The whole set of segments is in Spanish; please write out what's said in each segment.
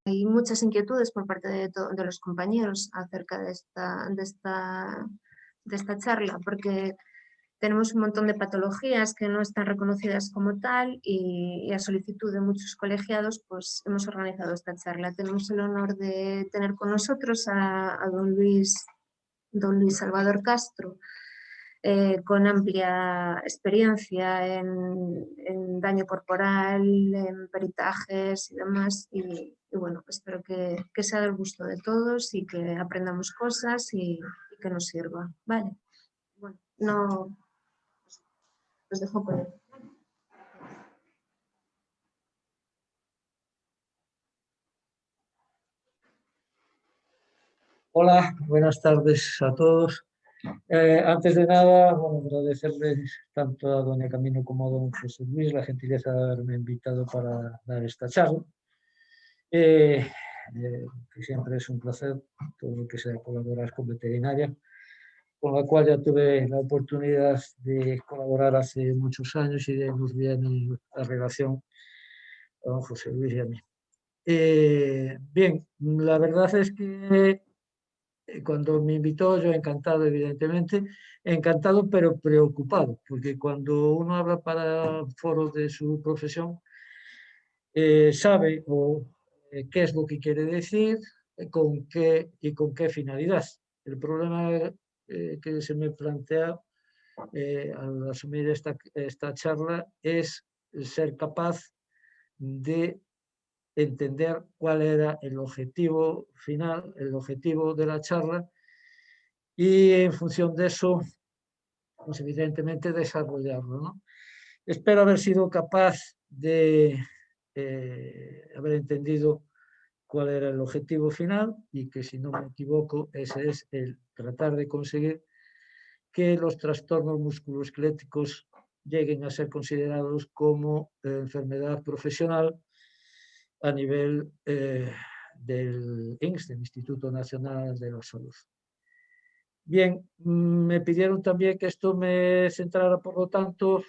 hay muchas inquietudes por parte de los compañeros acerca de esta charla, porque tenemos un montón de patologías que no están reconocidas como tal y a solicitud de muchos colegiados pues hemos organizado esta charla. Tenemos el honor de tener con nosotros a don Luis Salvador Castro, con amplia experiencia en daño corporal, en peritajes y demás. Y bueno, espero que sea del gusto de todos y que aprendamos cosas y que nos sirva. Vale, bueno, no os dejo con él. Hola, buenas tardes a todos. Antes de nada, bueno, agradecerles tanto a doña Camino como a don José Luis la gentileza de haberme invitado para dar esta charla. Que siempre es un placer todo lo que sea colaborar con veterinaria, con la cual ya tuve la oportunidad de colaborar hace muchos años y de nos viene la relación a don José Luis y a mí. Bien, la verdad es que cuando me invitó, yo encantado, evidentemente, encantado pero preocupado, porque cuando uno habla para foros de su profesión, sabe qué es lo que quiere decir, con qué finalidad. El problema que se me plantea al asumir esta charla es ser capaz de entender cuál era el objetivo final, el objetivo de la charla, y en función de eso, pues evidentemente desarrollarlo, ¿no? Espero haber sido capaz de haber entendido cuál era el objetivo final y que, si no me equivoco, ese es el tratar de conseguir que los trastornos musculoesqueléticos lleguen a ser considerados como enfermedad profesional a nivel del INSS, del Instituto Nacional de la Salud. Bien, me pidieron también que esto me centrara, por lo tanto,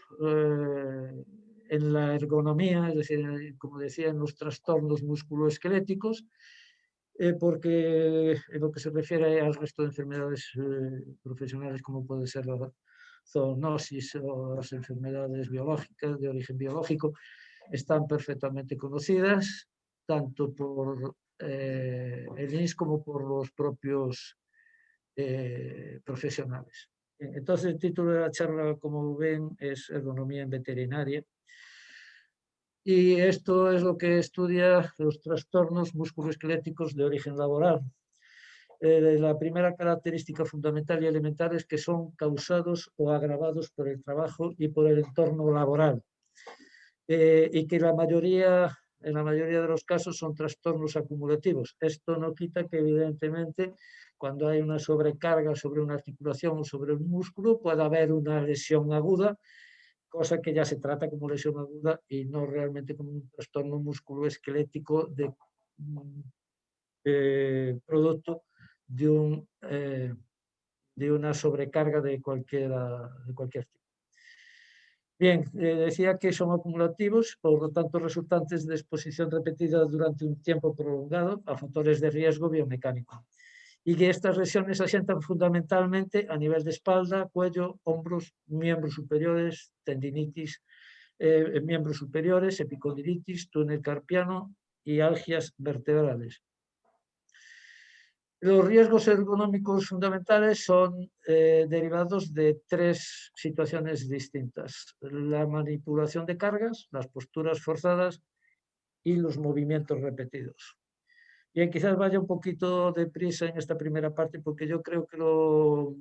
en la ergonomía, es decir, como decía, en los trastornos musculoesqueléticos, porque en lo que se refiere al resto de enfermedades profesionales, como puede ser la zoonosis o las enfermedades biológicas, de origen biológico, están perfectamente conocidas, tanto por el INSS como por los propios profesionales. Entonces, el título de la charla, como ven, es Ergonomía en Veterinaria. Y esto es lo que estudia los trastornos musculoesqueléticos de origen laboral. La primera característica fundamental y elemental es que son causados o agravados por el trabajo y por el entorno laboral. Y que en la mayoría de los casos son trastornos acumulativos. Esto no quita que, evidentemente, cuando hay una sobrecarga sobre una articulación o sobre un músculo, pueda haber una lesión aguda, cosa que ya se trata como lesión aguda y no realmente como un trastorno musculoesquelético producto de una sobrecarga de cualquier tipo. Bien, decía que son acumulativos, por lo tanto resultantes de exposición repetida durante un tiempo prolongado a factores de riesgo biomecánico. Y que estas lesiones se asientan fundamentalmente a nivel de espalda, cuello, hombros, miembros superiores, tendinitis, miembros superiores, epicondilitis, túnel carpiano y algias vertebrales. Los riesgos ergonómicos fundamentales son derivados de tres situaciones distintas: la manipulación de cargas, las posturas forzadas y los movimientos repetidos. Bien, quizás vaya un poquito deprisa en esta primera parte, porque yo creo que lo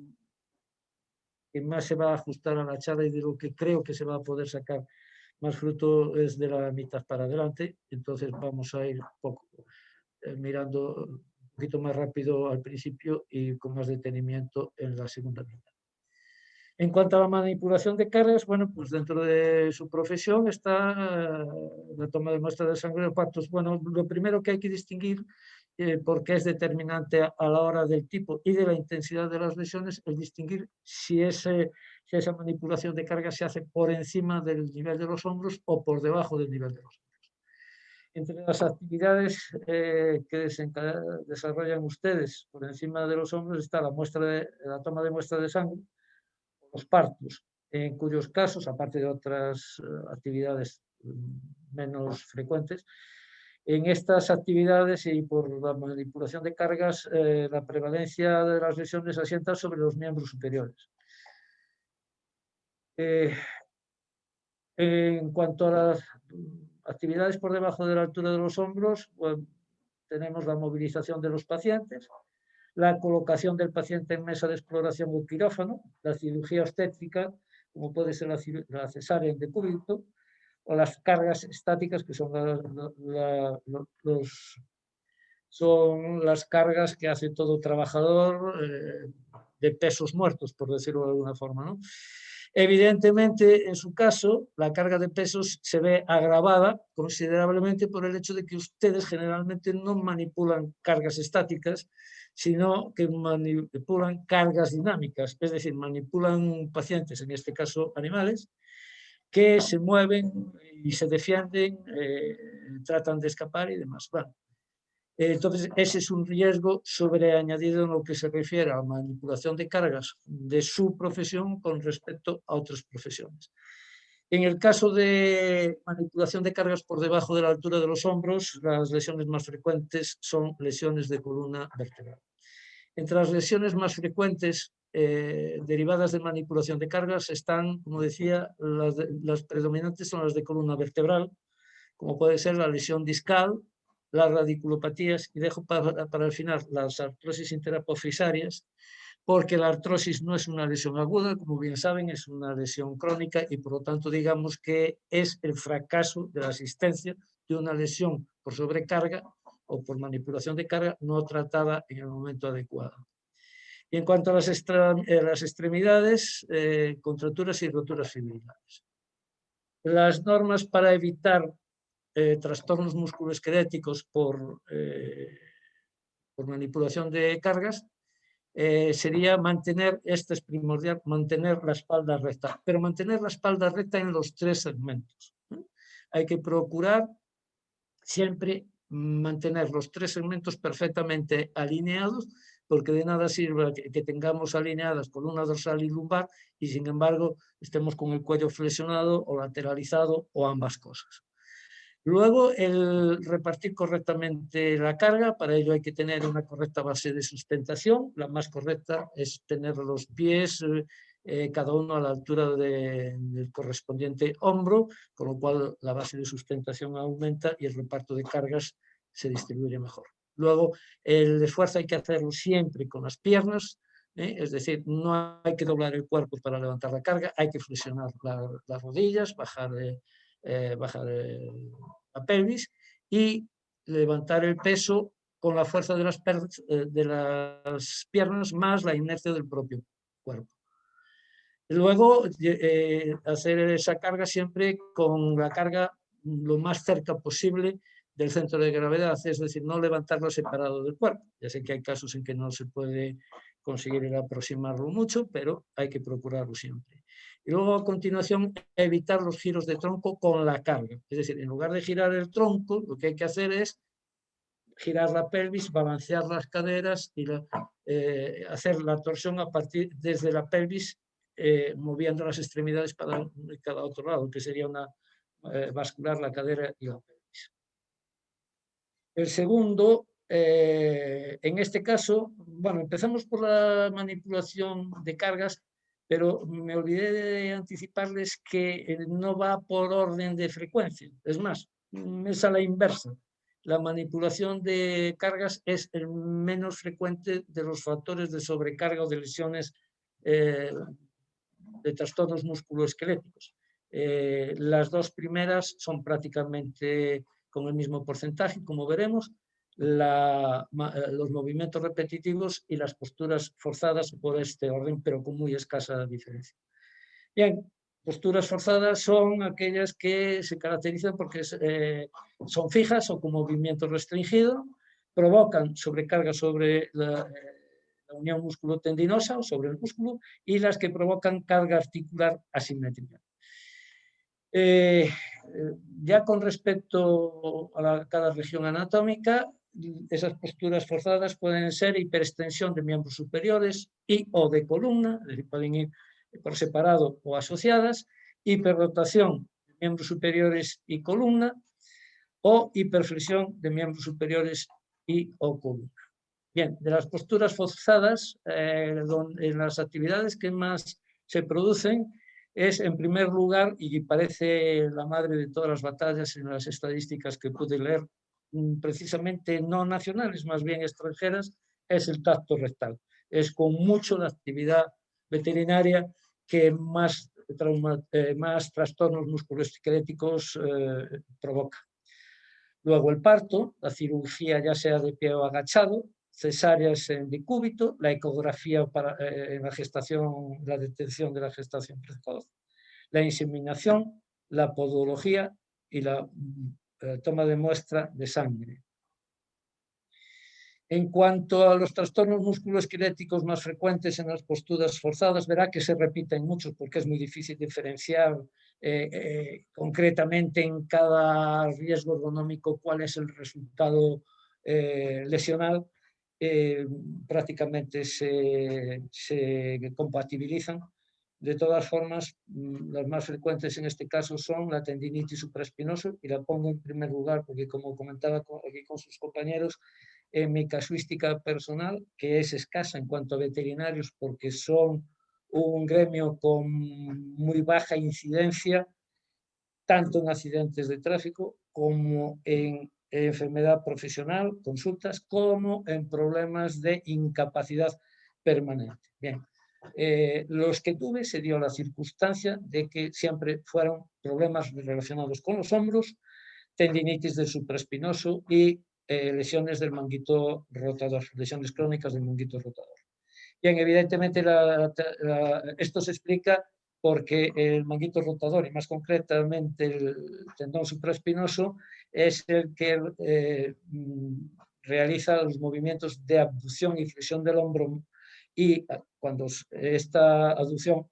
que más se va a ajustar a la charla y de lo que creo que se va a poder sacar más fruto es de la mitad para adelante. Entonces vamos a ir poco mirando un poquito más rápido al principio y con más detenimiento en la segunda mitad. En cuanto a la manipulación de cargas, bueno, pues dentro de su profesión está la toma de muestras de sangre de partos. Bueno, lo primero que hay que distinguir, porque es determinante a la hora del tipo y de la intensidad de las lesiones, es distinguir si esa manipulación de carga se hace por encima del nivel de los hombros o por debajo del nivel de los hombros. Entre las actividades que desarrollan ustedes por encima de los hombros está la toma de muestra de sangre, los partos, en cuyos casos, aparte de otras actividades menos frecuentes, en estas actividades y por la manipulación de cargas, la prevalencia de las lesiones asienta sobre los miembros superiores. En cuanto a las actividades por debajo de la altura de los hombros, bueno, tenemos la movilización de los pacientes, la colocación del paciente en mesa de exploración o quirófano, la cirugía obstétrica, como puede ser la cesárea en decúbito, o las cargas estáticas, que son las cargas que hace todo trabajador de pesos muertos, por decirlo de alguna forma, ¿no? Evidentemente, en su caso, la carga de pesos se ve agravada considerablemente por el hecho de que ustedes generalmente no manipulan cargas estáticas, sino que manipulan cargas dinámicas, es decir, manipulan pacientes, en este caso animales, que se mueven y se defienden, tratan de escapar y demás. Bueno, entonces, ese es un riesgo sobreañadido en lo que se refiere a la manipulación de cargas de su profesión con respecto a otras profesiones. En el caso de manipulación de cargas por debajo de la altura de los hombros, las lesiones más frecuentes son lesiones de columna vertebral. Entre las lesiones más frecuentes derivadas de manipulación de cargas están, como decía, las predominantes son las de columna vertebral, como puede ser la lesión discal, las radiculopatías, y dejo para el final las artrosis interapofisarias, porque la artrosis no es una lesión aguda, como bien saben, es una lesión crónica y por lo tanto digamos que es el fracaso de la asistencia de una lesión por sobrecarga o por manipulación de carga no tratada en el momento adecuado. Y en cuanto a las extremidades, contracturas y roturas fibrilares. Las normas para evitar trastornos musculoesqueléticos por manipulación de cargas, sería mantener, este es primordial, mantener la espalda recta, pero mantener la espalda recta en los tres segmentos. Hay que procurar siempre mantener los tres segmentos perfectamente alineados, porque de nada sirve que tengamos alineadas columna dorsal y lumbar y sin embargo estemos con el cuello flexionado o lateralizado o ambas cosas. Luego, el repartir correctamente la carga, para ello hay que tener una correcta base de sustentación. La más correcta es tener los pies cada uno a la altura del correspondiente hombro, con lo cual la base de sustentación aumenta y el reparto de cargas se distribuye mejor. Luego, el esfuerzo hay que hacerlo siempre con las piernas, es decir, no hay que doblar el cuerpo para levantar la carga, hay que flexionar las rodillas, bajar la pelvis y levantar el peso con la fuerza de las piernas más la inercia del propio cuerpo. Luego, hacer esa carga siempre con la carga lo más cerca posible del centro de gravedad, es decir, no levantarlo separado del cuerpo. Ya sé que hay casos en que no se puede conseguir aproximarlo mucho, pero hay que procurarlo siempre. Y luego, a continuación, evitar los giros de tronco con la carga. Es decir, en lugar de girar el tronco, lo que hay que hacer es girar la pelvis, balancear las caderas y hacer la torsión a partir desde la pelvis, moviendo las extremidades para cada otro lado, que sería vascular la cadera y la pelvis. El segundo, en este caso, bueno, empezamos por la manipulación de cargas, pero me olvidé de anticiparles que no va por orden de frecuencia. Es más, es a la inversa. La manipulación de cargas es el menos frecuente de los factores de sobrecarga o de lesiones de trastornos musculoesqueléticos. Las dos primeras son prácticamente con el mismo porcentaje, como veremos, los movimientos repetitivos y las posturas forzadas por este orden, pero con muy escasa diferencia. Bien, posturas forzadas son aquellas que se caracterizan porque son fijas o con movimiento restringido, provocan sobrecarga sobre la unión músculo-tendinosa o sobre el músculo y las que provocan carga articular asimétrica. Ya con respecto a cada región anatómica, esas posturas forzadas pueden ser hiperextensión de miembros superiores y o de columna, es decir, pueden ir por separado o asociadas, hiperrotación de miembros superiores y columna, o hiperflexión de miembros superiores y o columna. Bien, de las posturas forzadas, en las actividades que más se producen es, en primer lugar, y parece la madre de todas las batallas en las estadísticas que pude leer, precisamente no nacionales, más bien extranjeras, es el tacto rectal. Es con mucho la actividad veterinaria que más trastornos musculoesqueléticos provoca. Luego el parto, la cirugía ya sea de pie o agachado, cesáreas en decúbito, la ecografía en la gestación, la detección de la gestación precoz, la inseminación, la podología y la toma de muestra de sangre. En cuanto a los trastornos musculoesqueléticos más frecuentes en las posturas forzadas, verá que se repiten muchos porque es muy difícil diferenciar concretamente en cada riesgo ergonómico cuál es el resultado lesional. Prácticamente se compatibilizan. De todas formas, las más frecuentes en este caso son la tendinitis supraespinosa, y la pongo en primer lugar porque, como comentaba aquí con sus compañeros, en mi casuística personal, que es escasa en cuanto a veterinarios porque son un gremio con muy baja incidencia, tanto en accidentes de tráfico como en enfermedad profesional, consultas, como en problemas de incapacidad permanente. Bien, los que tuve se dio la circunstancia de que siempre fueron problemas relacionados con los hombros, tendinitis del supraespinoso y lesiones del manguito rotador, lesiones crónicas del manguito rotador. Bien, evidentemente esto se explica porque el manguito rotador, y más concretamente el tendón supraespinoso, es el que realiza los movimientos de abducción y flexión del hombro, y cuando esta abducción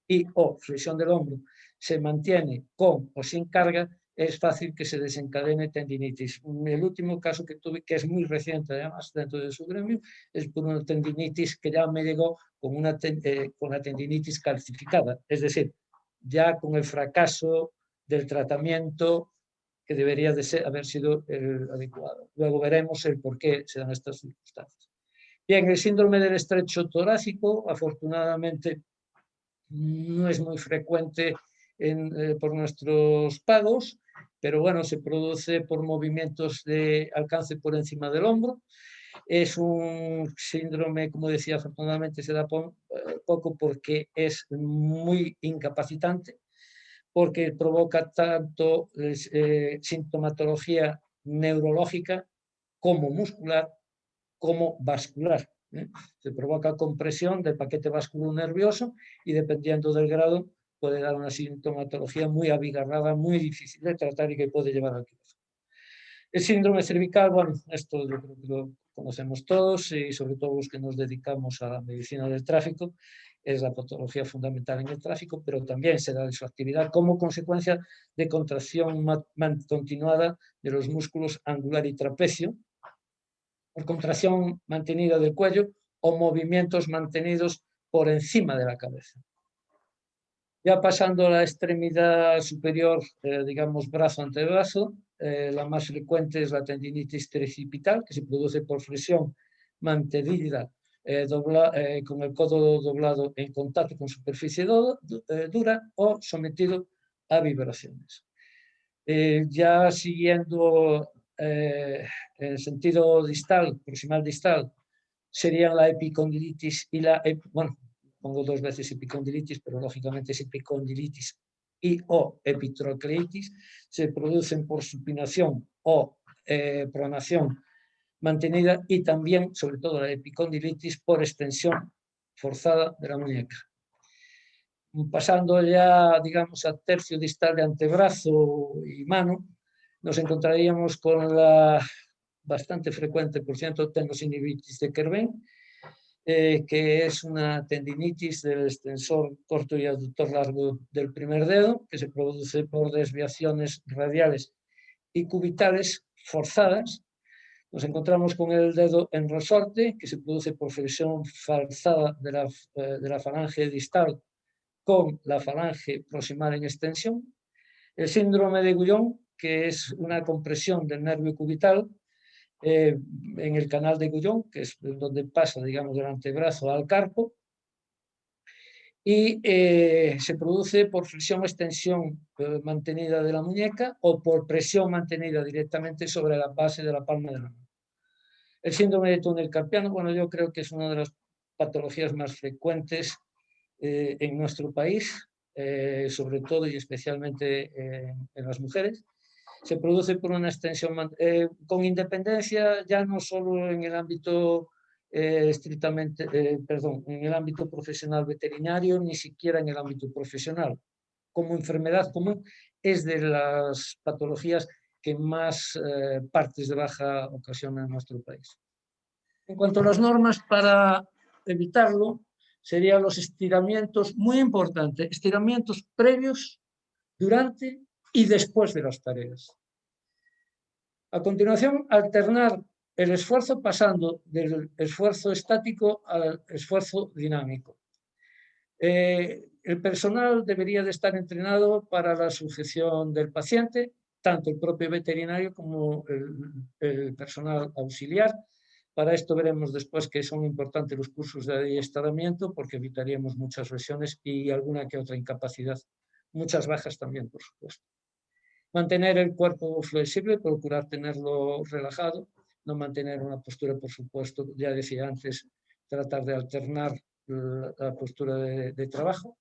y o flexión del hombro se mantiene con o sin carga, es fácil que se desencadene tendinitis. El último caso que tuve, que es muy reciente además dentro de su gremio, es por una tendinitis que ya me llegó con la tendinitis calcificada, es decir, ya con el fracaso del tratamiento que debería haber sido el adecuado. Luego veremos el por qué se dan estas circunstancias. Bien, el síndrome del estrecho torácico, afortunadamente, no es muy frecuente por nuestros pagos, pero bueno, se produce por movimientos de alcance por encima del hombro. Es un síndrome, como decía, afortunadamente se da poco porque es muy incapacitante, porque provoca tanto sintomatología neurológica como muscular como vascular. Se provoca compresión del paquete vasculonervioso y, dependiendo del grado, puede dar una sintomatología muy abigarrada, muy difícil de tratar y que puede llevar al quirófano. El síndrome cervical, bueno, esto yo creo que lo conocemos todos, y sobre todo los que nos dedicamos a la medicina del tráfico, es la patología fundamental en el tráfico, pero también se da de su actividad como consecuencia de contracción continuada de los músculos angular y trapecio, por contracción mantenida del cuello o movimientos mantenidos por encima de la cabeza. Ya pasando a la extremidad superior, digamos brazo-antebrazo, la más frecuente es la tendinitis tricipital, que se produce por flexión mantenida con el codo doblado en contacto con superficie dura o sometido a vibraciones. Ya siguiendo en sentido distal, proximal distal, serían la epicondilitis y bueno, pongo dos veces epicondilitis, pero lógicamente es epicondilitis y o epitrocleitis, se producen por supinación o pronación mantenida, y también, sobre todo, la epicondilitis por extensión forzada de la muñeca. Pasando ya, digamos, al tercio distal de antebrazo y mano, nos encontraríamos con la bastante frecuente, por cierto, tendinosinusitis de Kerben, que es una tendinitis del extensor corto y aductor largo del primer dedo, que se produce por desviaciones radiales y cubitales forzadas. Nos encontramos con el dedo en resorte, que se produce por flexión forzada de la falange distal con la falange proximal en extensión. El síndrome de Guyon, que es una compresión del nervio cubital en el canal de Guyon, que es donde pasa, digamos, del antebrazo al carpo, y se produce por flexión-extensión mantenida de la muñeca o por presión mantenida directamente sobre la base de la palma de la mano. El síndrome de túnel carpiano, bueno, yo creo que es una de las patologías más frecuentes en nuestro país, sobre todo y especialmente en las mujeres. Se produce por una extensión con independencia ya no solo en el ámbito estrictamente, en el ámbito profesional veterinario, ni siquiera en el ámbito profesional. Como enfermedad común es de las patologías que más partes de baja ocasionan en nuestro país. En cuanto a las normas para evitarlo, serían los estiramientos, muy importante, estiramientos previos, durante y después de las tareas. A continuación, alternar el esfuerzo pasando del esfuerzo estático al esfuerzo dinámico. El personal debería de estar entrenado para la sujeción del paciente, tanto el propio veterinario como el personal auxiliar. Para esto veremos después que son importantes los cursos de adiestramiento porque evitaríamos muchas lesiones y alguna que otra incapacidad, muchas bajas también, por supuesto. Mantener el cuerpo flexible, procurar tenerlo relajado, no mantener una postura, por supuesto, ya decía antes, tratar de alternar la postura de trabajo.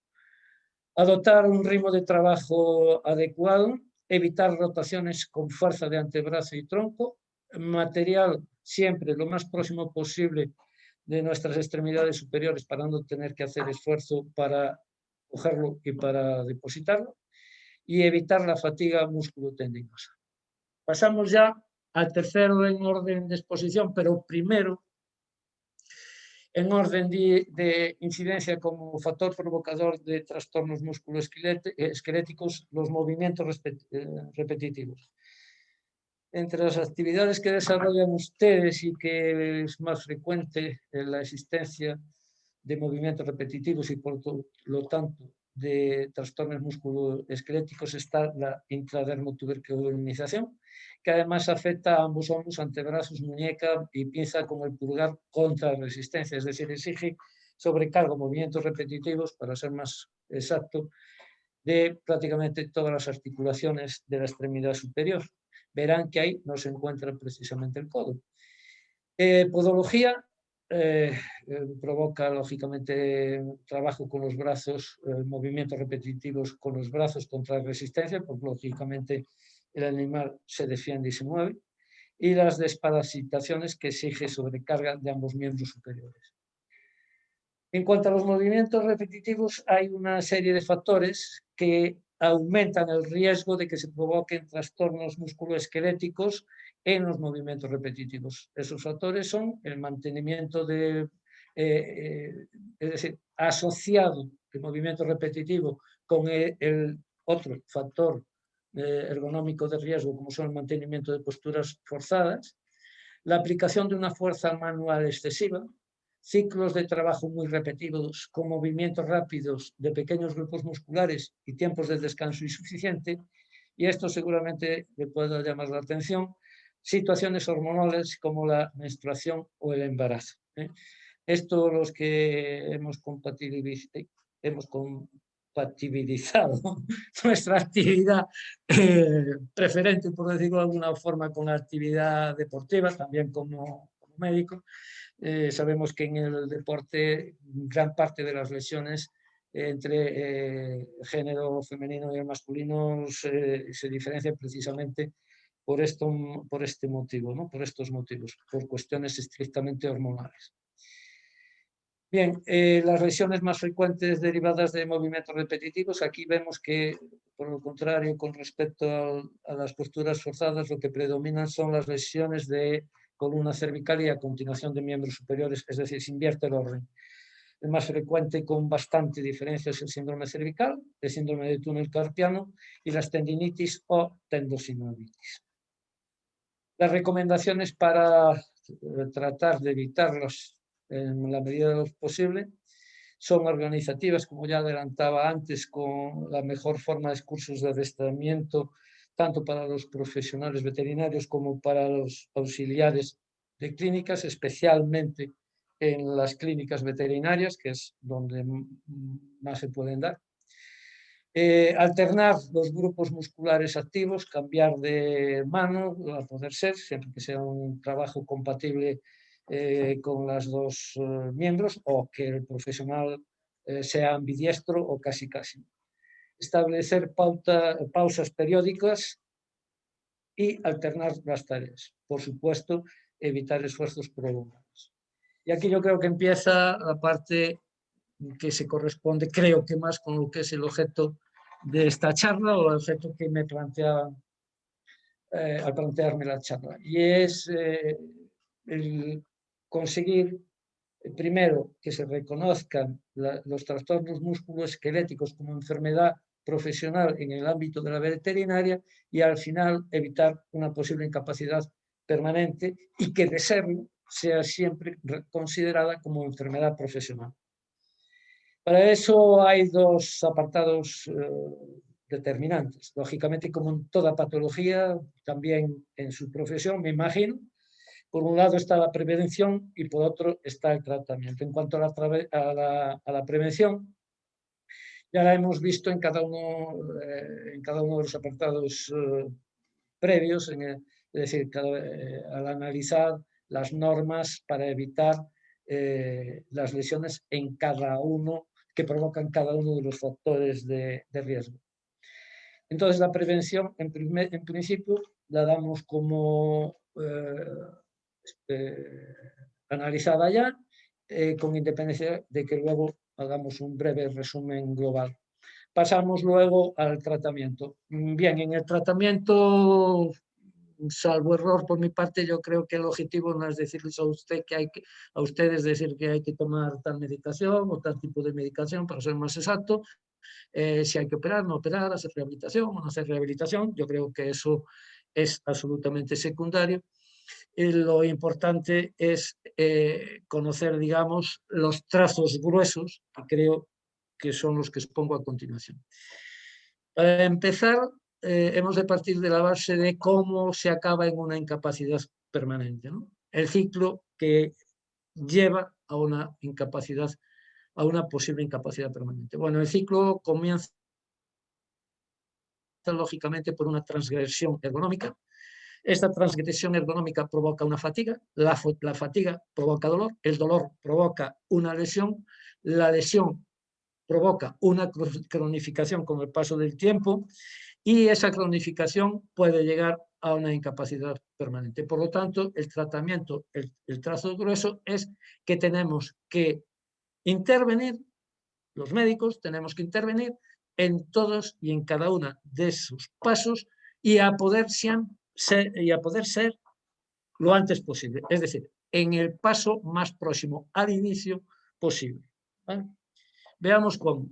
Adoptar un ritmo de trabajo adecuado, evitar rotaciones con fuerza de antebrazo y tronco, material siempre lo más próximo posible de nuestras extremidades superiores para no tener que hacer esfuerzo para cogerlo y para depositarlo, y evitar la fatiga musculotendinosa. Pasamos ya al tercero en orden de exposición, pero primero en orden de incidencia como factor provocador de trastornos musculoesqueléticos, los movimientos repetitivos. Entre las actividades que desarrollan ustedes y que es más frecuente la existencia de movimientos repetitivos y por lo tanto de trastornos musculoesqueléticos está la intradermotuberculinización, que además afecta a ambos hombros, antebrazos, muñeca y pieza como el pulgar contra resistencia, es decir, exige sobrecarga, movimientos repetitivos, para ser más exacto, de prácticamente todas las articulaciones de la extremidad superior. Verán que ahí no se encuentra precisamente el codo. Podología provoca lógicamente trabajo con los brazos, movimientos repetitivos con los brazos contra resistencia, porque lógicamente el animal se defiende y se mueve, y las desparasitaciones que exige sobrecarga de ambos miembros superiores. En cuanto a los movimientos repetitivos, hay una serie de factores que aumentan el riesgo de que se provoquen trastornos musculoesqueléticos en los movimientos repetitivos. Esos factores son el mantenimiento es decir, asociado el movimiento repetitivo con el otro factor ergonómico de riesgo, como son el mantenimiento de posturas forzadas, la aplicación de una fuerza manual excesiva, ciclos de trabajo muy repetidos con movimientos rápidos de pequeños grupos musculares y tiempos de descanso insuficiente, y esto seguramente le pueda llamar la atención, situaciones hormonales como la menstruación o el embarazo. Esto los que hemos compatibilizado nuestra actividad preferente, por decirlo de alguna forma, con la actividad deportiva, también como médico. Sabemos que en el deporte gran parte de las lesiones entre género femenino y el masculino se diferencian precisamente por este motivo, ¿no? Por estos motivos, por cuestiones estrictamente hormonales. Bien, las lesiones más frecuentes derivadas de movimientos repetitivos, aquí vemos que, por lo contrario, con respecto a las posturas forzadas, lo que predominan son las lesiones columna cervical y a continuación de miembros superiores, es decir, se invierte el orden. El más frecuente con bastante diferencia es el síndrome cervical, el síndrome de túnel carpiano y las tendinitis o tendosinovitis. Las recomendaciones para tratar de evitarlos en la medida de lo posible son organizativas, como ya adelantaba antes, con la mejor forma de cursos de adiestramiento, tanto para los profesionales veterinarios como para los auxiliares de clínicas, especialmente en las clínicas veterinarias, que es donde más se pueden dar. Alternar los grupos musculares activos, cambiar de mano, a poder ser, siempre que sea un trabajo compatible con los dos miembros o que el profesional sea ambidiestro o casi casi. Establecer pausas periódicas y alternar las tareas. Por supuesto, evitar esfuerzos prolongados. Y aquí yo creo que empieza la parte que se corresponde, creo que más con lo que es el objeto de esta charla o el objeto que me planteaban al plantearme la charla. Y es el conseguir, primero, que se reconozcan los trastornos musculoesqueléticos como enfermedad profesional en el ámbito de la veterinaria y al final evitar una posible incapacidad permanente y que de serlo sea siempre considerada como enfermedad profesional. Para eso hay dos apartados determinantes. Lógicamente, como en toda patología, también en su profesión, me imagino, por un lado está la prevención y por otro está el tratamiento. En cuanto a la prevención, ya la hemos visto en cada uno de los apartados previos, es decir, al analizar las normas para evitar las lesiones en cada uno que provocan cada uno de los factores de riesgo. Entonces, la prevención, en principio, la damos como analizada ya, con independencia de que luego hagamos un breve resumen global. Pasamos luego al tratamiento. Bien, en el tratamiento, salvo error por mi parte, yo creo que el objetivo no es decirles a ustedes decir que hay que tomar tal medicación o tal tipo de medicación, para ser más exacto, si hay que operar, no operar, hacer rehabilitación o no hacer rehabilitación. Yo creo que eso es absolutamente secundario. Lo importante es conocer, digamos, los trazos gruesos, que creo que son los que expongo a continuación. Para empezar, hemos de partir de la base de cómo se acaba en una incapacidad permanente, ¿no? El ciclo que lleva a una incapacidad, a una posible incapacidad permanente. Bueno, el ciclo comienza lógicamente por una transgresión ergonómica. Esta transgresión ergonómica provoca una fatiga, la fatiga provoca dolor, el dolor provoca una lesión, la lesión provoca una cronificación con el paso del tiempo y esa cronificación puede llegar a una incapacidad permanente. Por lo tanto, el tratamiento, el trazo grueso es que tenemos que intervenir, los médicos tenemos que intervenir en todos y en cada una de sus pasos y a poder ser lo antes posible, es decir, en el paso más próximo al inicio posible. ¿Vale? Veamos cómo.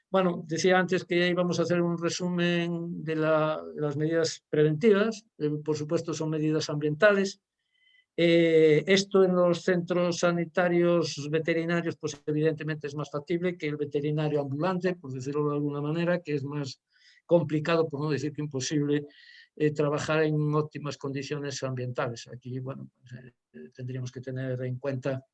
Bueno, decía antes que íbamos a hacer un resumen de las medidas preventivas. Por supuesto, son medidas ambientales. Esto en los centros sanitarios veterinarios, pues evidentemente es más factible que el veterinario ambulante, por decirlo de alguna manera, que es más complicado, por no decir que imposible, trabajar en óptimas condiciones ambientales. Aquí, bueno, pues, tendríamos que tener en cuenta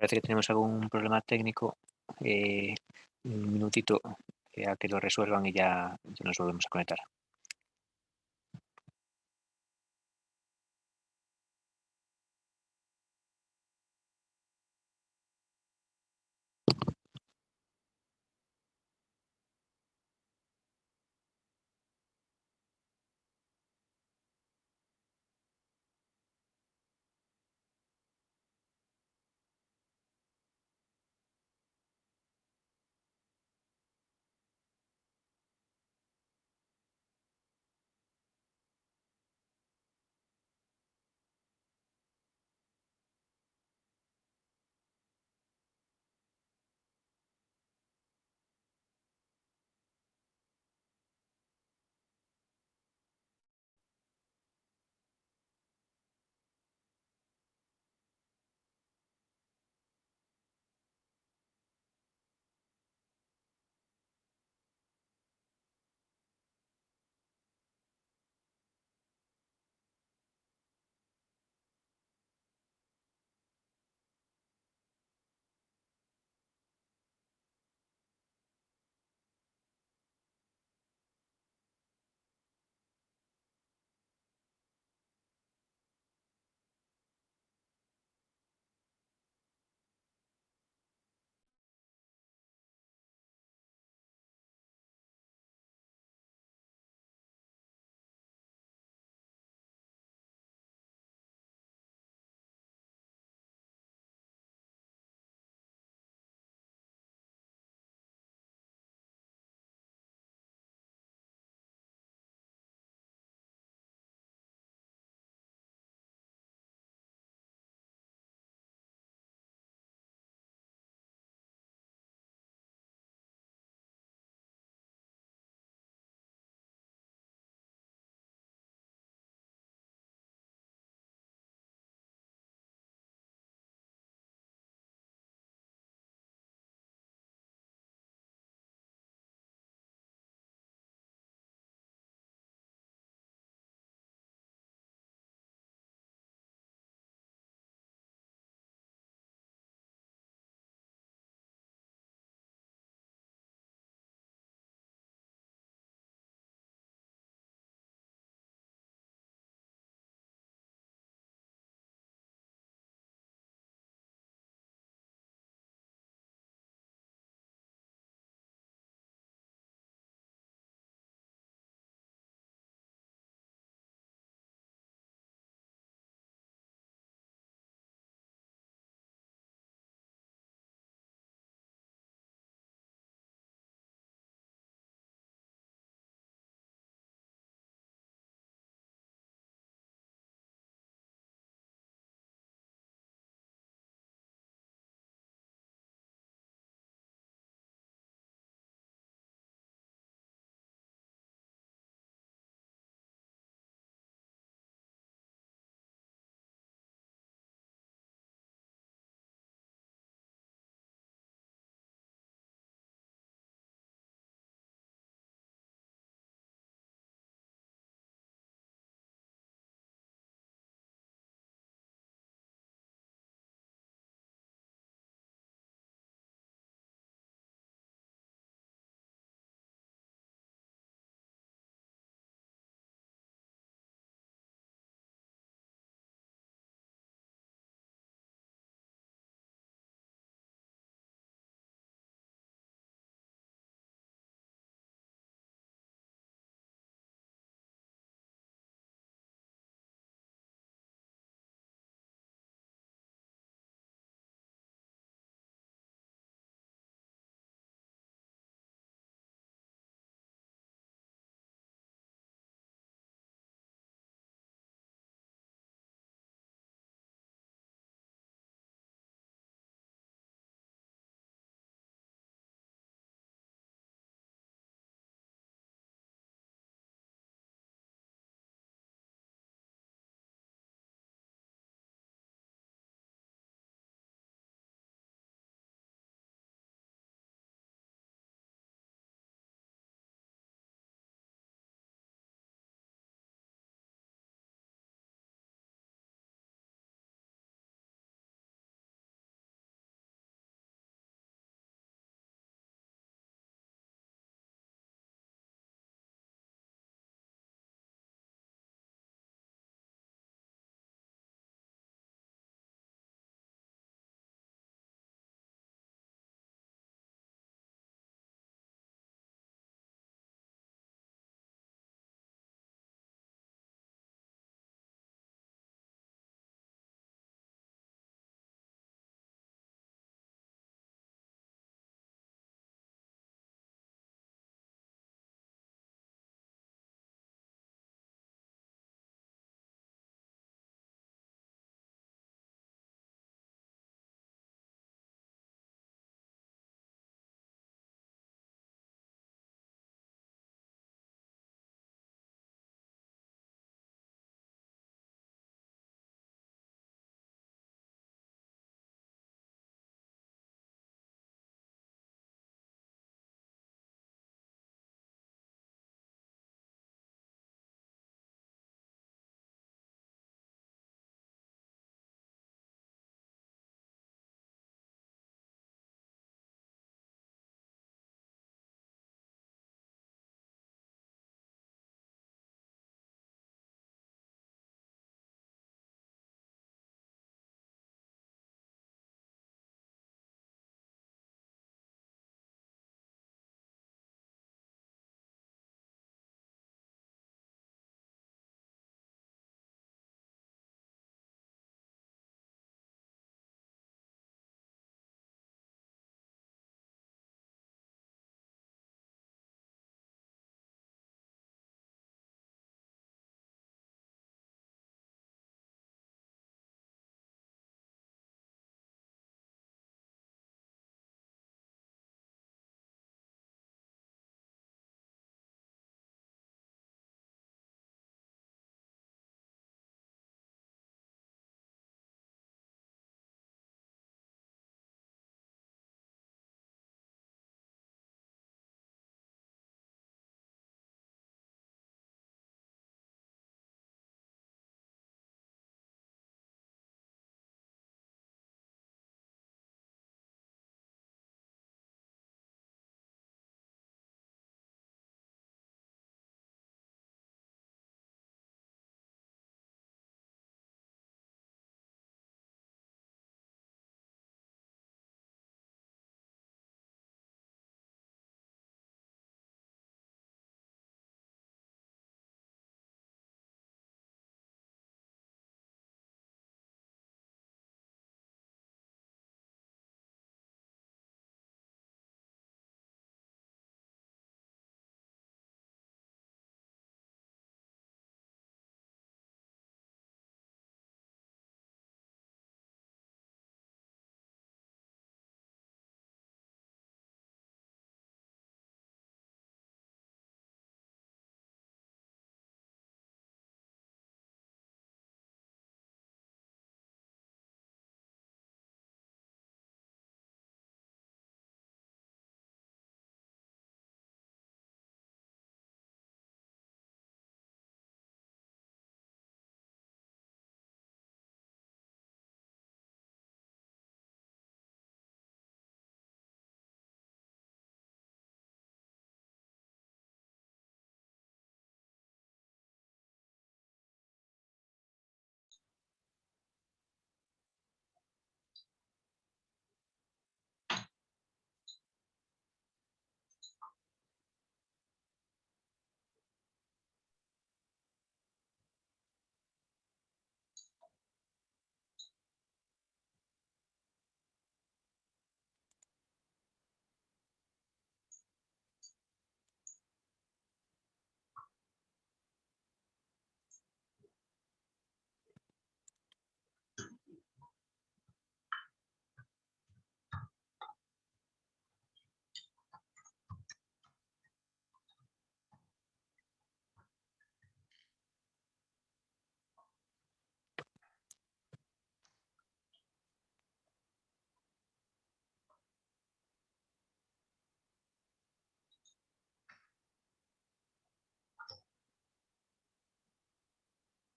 parece que tenemos algún problema técnico. Un minutito a que lo resuelvan y ya nos volvemos a conectar.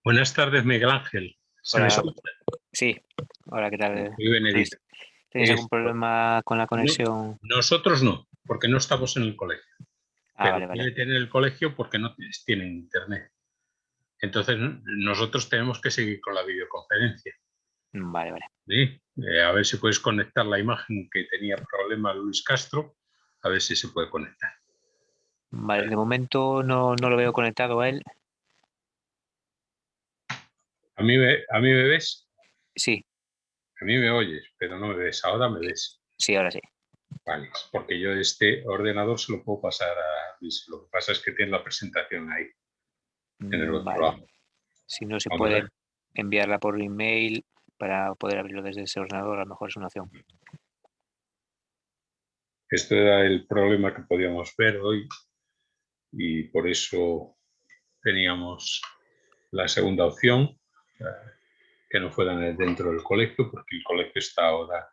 Buenas tardes, Miguel Ángel. ¿Se me Hola, escucha? sí. Hola, ¿qué tal? Muy Benedito. ¿Tenéis algún Esto. problema con la conexión? Nosotros no, porque no estamos en el colegio. Pero Vale, vale. puede tener el colegio porque no tienen internet. Entonces, nosotros tenemos que seguir con la videoconferencia. Vale, vale. ¿Sí? A ver si puedes conectar la imagen que tenía problema Luis Castro. A ver si se puede conectar. Vale, de momento no lo veo conectado a él. ¿A mí me ves? Sí, A mí me oyes, pero no me ves. Ahora me ves. sí, ahora sí. Vale, porque yo este ordenador se lo puedo pasar a Luis. Lo que pasa es que tiene la presentación ahí, en el otro Vale. lado. Si no se Vamos a puede ver. enviarla por email para poder abrirlo desde ese ordenador, a lo mejor es una opción. Esto era el problema que podíamos ver hoy y por eso teníamos la segunda opción, que no fueran dentro del colegio, porque el colegio está ahora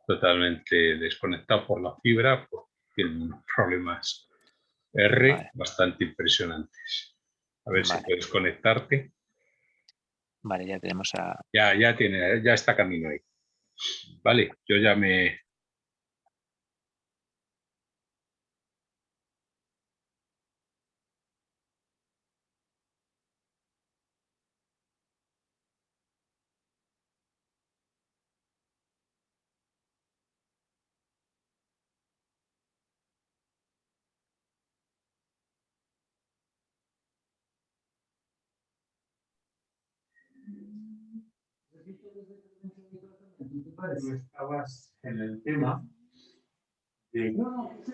totalmente desconectado por la fibra, porque tienen unos problemas Vale, bastante impresionantes. A ver si vale. puedes conectarte. Vale, ya tenemos a... Ya está camino ahí. Vale, yo ya me... No estabas en el tema de... Lo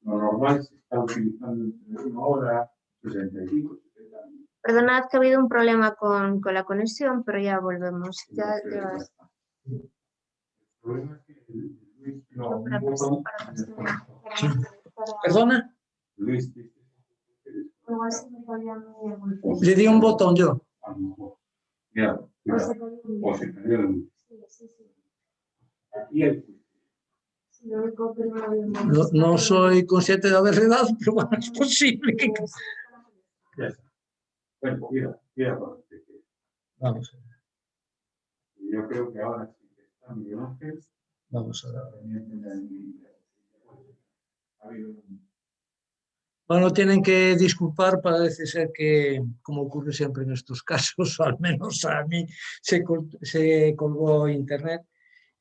normal se está utilizando entre 1 hora, 65, 70 minutos. Perdonad que ha habido un problema con la conexión, pero ya volvemos. Ya está. El problema es que Luis no, Para un botón. presionar. ¿Perdona? Luis, Igual se me cayó a mí el le di un botón yo. O se cayó el O se cayó la luz. Sí. Aquí el Sí, lo único que no había no soy consciente de haberle dado, pero bueno, es posible que... Ya está. Bueno, mira, vamos a ver. Yo creo que ahora sí que está Miguel Ángel. Vamos a ver. Bueno, tienen que disculpar, parece ser que, como ocurre siempre en estos casos, o al menos a mí, se colgó internet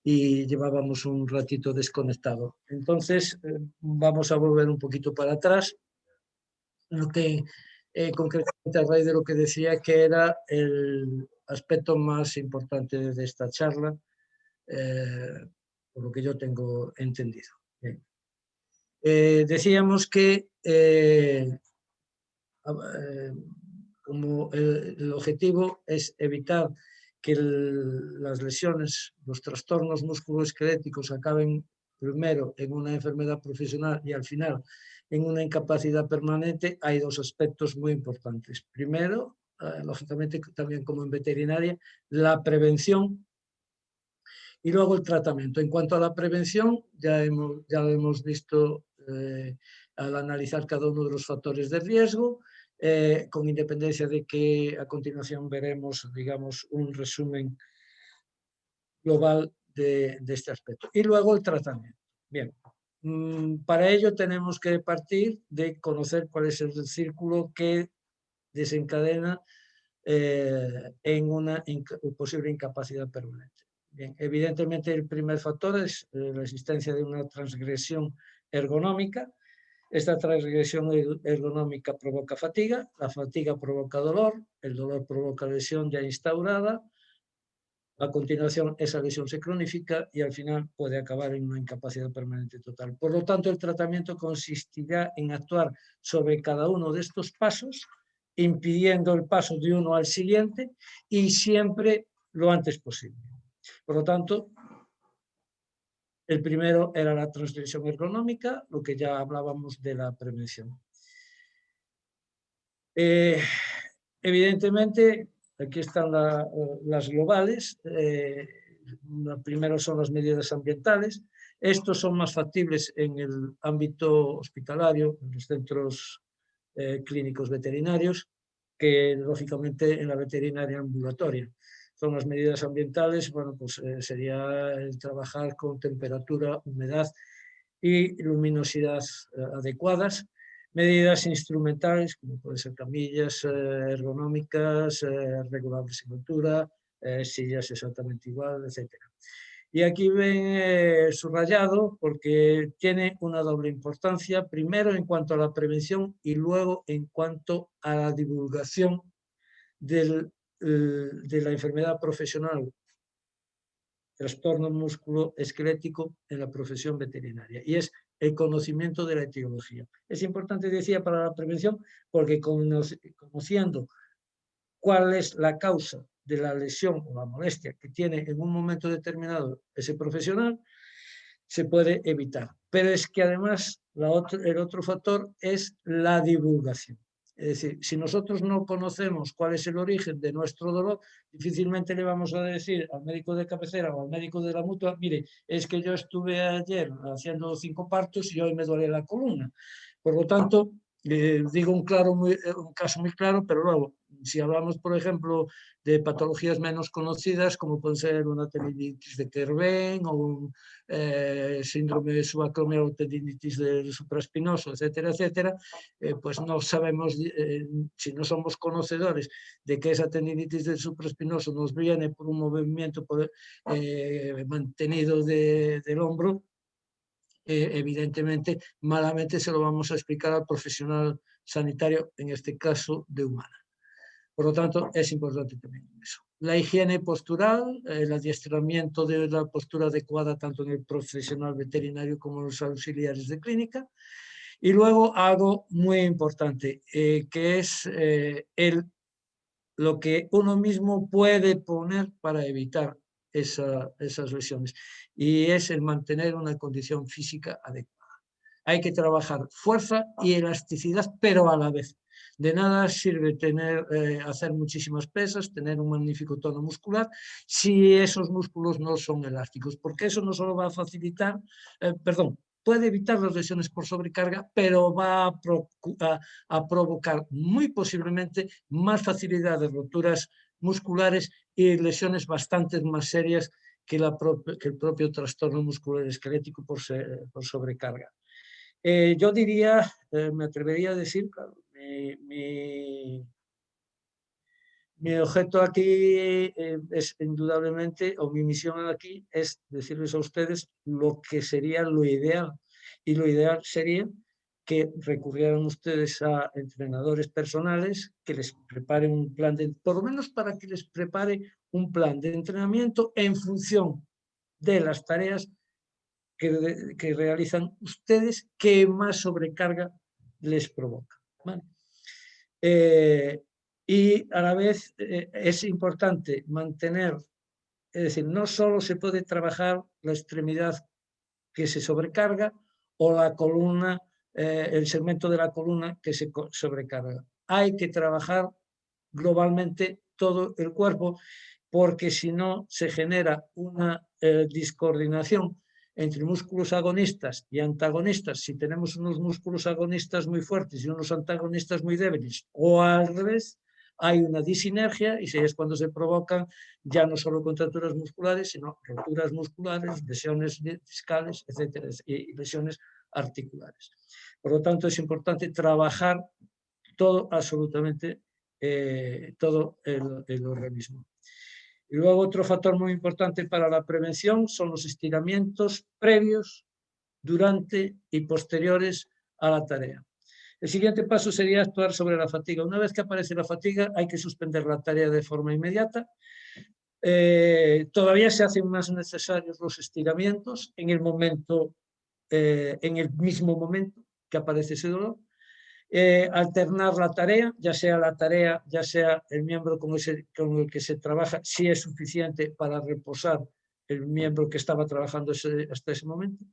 y llevábamos un ratito desconectado. Entonces, vamos a volver un poquito para atrás. Lo que concretamente a raíz de lo que decía que era el aspecto más importante de esta charla, por lo que yo tengo entendido. Bien. Decíamos que como el objetivo es evitar que las lesiones, los trastornos musculoesqueléticos acaben primero en una enfermedad profesional y al final en una incapacidad permanente, hay dos aspectos muy importantes. Primero, lógicamente también como en veterinaria, la prevención y luego el tratamiento. En cuanto a la prevención, ya lo hemos visto al analizar cada uno de los factores de riesgo, con independencia de que a continuación veremos, digamos, un resumen global de este aspecto. Y luego el tratamiento. Bien, para ello tenemos que partir de conocer cuál es el círculo que desencadena en una posible incapacidad permanente. Bien, evidentemente el primer factor es la existencia de una transgresión ergonómica. Esta transgresión ergonómica provoca fatiga, la fatiga provoca dolor, el dolor provoca lesión ya instaurada, a continuación esa lesión se cronifica y al final puede acabar en una incapacidad permanente total. Por lo tanto, el tratamiento consistirá en actuar sobre cada uno de estos pasos, impidiendo el paso de uno al siguiente y siempre lo antes posible. Por lo tanto, el primero era la transgresión ergonómica, lo que ya hablábamos de la prevención. Evidentemente, aquí están las globales. Primero son las medidas ambientales. Estos son más factibles en el ámbito hospitalario, en los centros clínicos veterinarios, que lógicamente en la veterinaria ambulatoria. Son las medidas ambientales, bueno, pues sería el trabajar con temperatura, humedad y luminosidad adecuadas. Medidas instrumentales, como pueden ser camillas ergonómicas, regulables en altura, sillas exactamente igual, etc. Y aquí ven subrayado porque tiene una doble importancia, primero en cuanto a la prevención y luego en cuanto a la divulgación de la enfermedad profesional, trastorno musculoesquelético en la profesión veterinaria, y es el conocimiento de la etiología. Es importante, decía, para la prevención, porque conociendo cuál es la causa de la lesión o la molestia que tiene en un momento determinado ese profesional, se puede evitar. Pero es que además el otro factor es la divulgación. Es decir, si nosotros no conocemos cuál es el origen de nuestro dolor, difícilmente le vamos a decir al médico de cabecera o al médico de la mutua, mire, es que yo estuve ayer haciendo 5 partos y hoy me duele la columna. Por lo tanto, digo un caso muy claro, pero luego, si hablamos, por ejemplo, de patologías menos conocidas, como puede ser una tendinitis de Kerben o un síndrome subacromial o tendinitis del supraespinoso, etcétera, etcétera, pues no sabemos, si no somos conocedores de que esa tendinitis del supraespinoso nos viene por un movimiento mantenido del hombro, evidentemente, malamente se lo vamos a explicar al profesional sanitario, en este caso de humana. Por lo tanto, es importante también eso. La higiene postural, el adiestramiento de la postura adecuada tanto en el profesional veterinario como en los auxiliares de clínica. Y luego algo muy importante, que es lo que uno mismo puede poner para evitar esas lesiones, y es el mantener una condición física adecuada. Hay que trabajar fuerza y elasticidad, pero a la vez. De nada sirve hacer muchísimas pesas, tener un magnífico tono muscular, si esos músculos no son elásticos, porque eso no solo va a facilitar, puede evitar las lesiones por sobrecarga, pero va a provocar muy posiblemente más facilidad de roturas musculares y lesiones bastante más serias que el propio trastorno musculoesquelético por sobrecarga. Yo diría, me atrevería a decir, claro, mi objeto aquí es indudablemente, o mi misión aquí es decirles a ustedes lo que sería lo ideal. Y lo ideal sería que recurrieran ustedes a entrenadores personales que les preparen un plan, por lo menos para que les prepare un plan de entrenamiento en función de las tareas que realizan ustedes, que más sobrecarga les provoca. ¿Vale? Y a la vez es importante mantener, es decir, no solo se puede trabajar la extremidad que se sobrecarga o la columna, el segmento de la columna que se sobrecarga. Hay que trabajar globalmente todo el cuerpo, porque si no se genera una discoordinación entre músculos agonistas y antagonistas. Si tenemos unos músculos agonistas muy fuertes y unos antagonistas muy débiles, o al revés, hay una disinergia, y es cuando se provocan ya no solo contracturas musculares, sino roturas musculares, lesiones discales, etcétera, y lesiones articulares. Por lo tanto, es importante trabajar todo absolutamente todo el organismo. Y luego otro factor muy importante para la prevención son los estiramientos previos, durante y posteriores a la tarea. El siguiente paso sería actuar sobre la fatiga. Una vez que aparece la fatiga, hay que suspender la tarea de forma inmediata. Todavía se hacen más necesarios los estiramientos en el mismo momento que aparece ese dolor. Alternar la tarea, ya sea el miembro con el que se trabaja, si es suficiente para reposar el miembro que estaba trabajando hasta ese momento.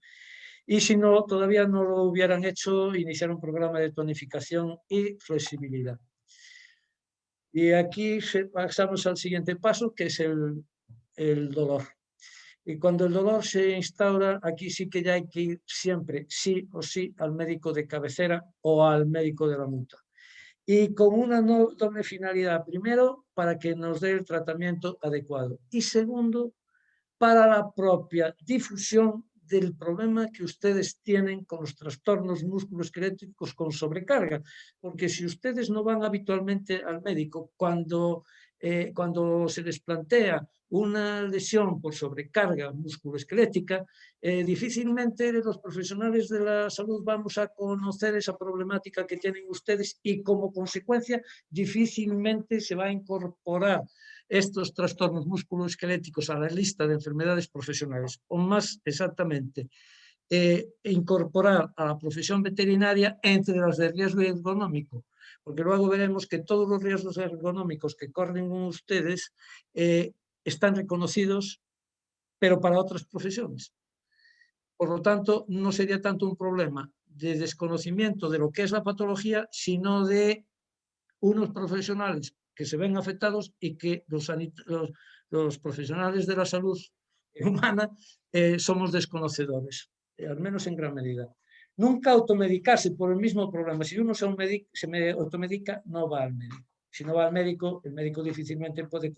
Y si no, todavía no lo hubieran hecho, iniciar un programa de tonificación y flexibilidad. Y aquí pasamos al siguiente paso, que es el dolor. Y cuando el dolor se instaura, aquí sí que ya hay que ir siempre, sí o sí, al médico de cabecera o al médico de la mutua. Y con una doble finalidad. Primero, para que nos dé el tratamiento adecuado. Y segundo, para la propia difusión del problema que ustedes tienen con los trastornos musculoesqueléticos con sobrecarga. Porque si ustedes no van habitualmente al médico cuando se les plantea una lesión por sobrecarga musculoesquelética, difícilmente los profesionales de la salud vamos a conocer esa problemática que tienen ustedes y como consecuencia difícilmente se va a incorporar estos trastornos musculoesqueléticos a la lista de enfermedades profesionales, o más exactamente, incorporar a la profesión veterinaria entre las de riesgo ergonómico, porque luego veremos que todos los riesgos ergonómicos que corren ustedes están reconocidos, pero para otras profesiones. Por lo tanto, no sería tanto un problema de desconocimiento de lo que es la patología, sino de unos profesionales que se ven afectados y que los profesionales de la salud humana somos desconocedores, al menos en gran medida. Nunca automedicarse por el mismo problema. Si uno se automedica, no va al médico. Si no va al médico, el médico difícilmente puede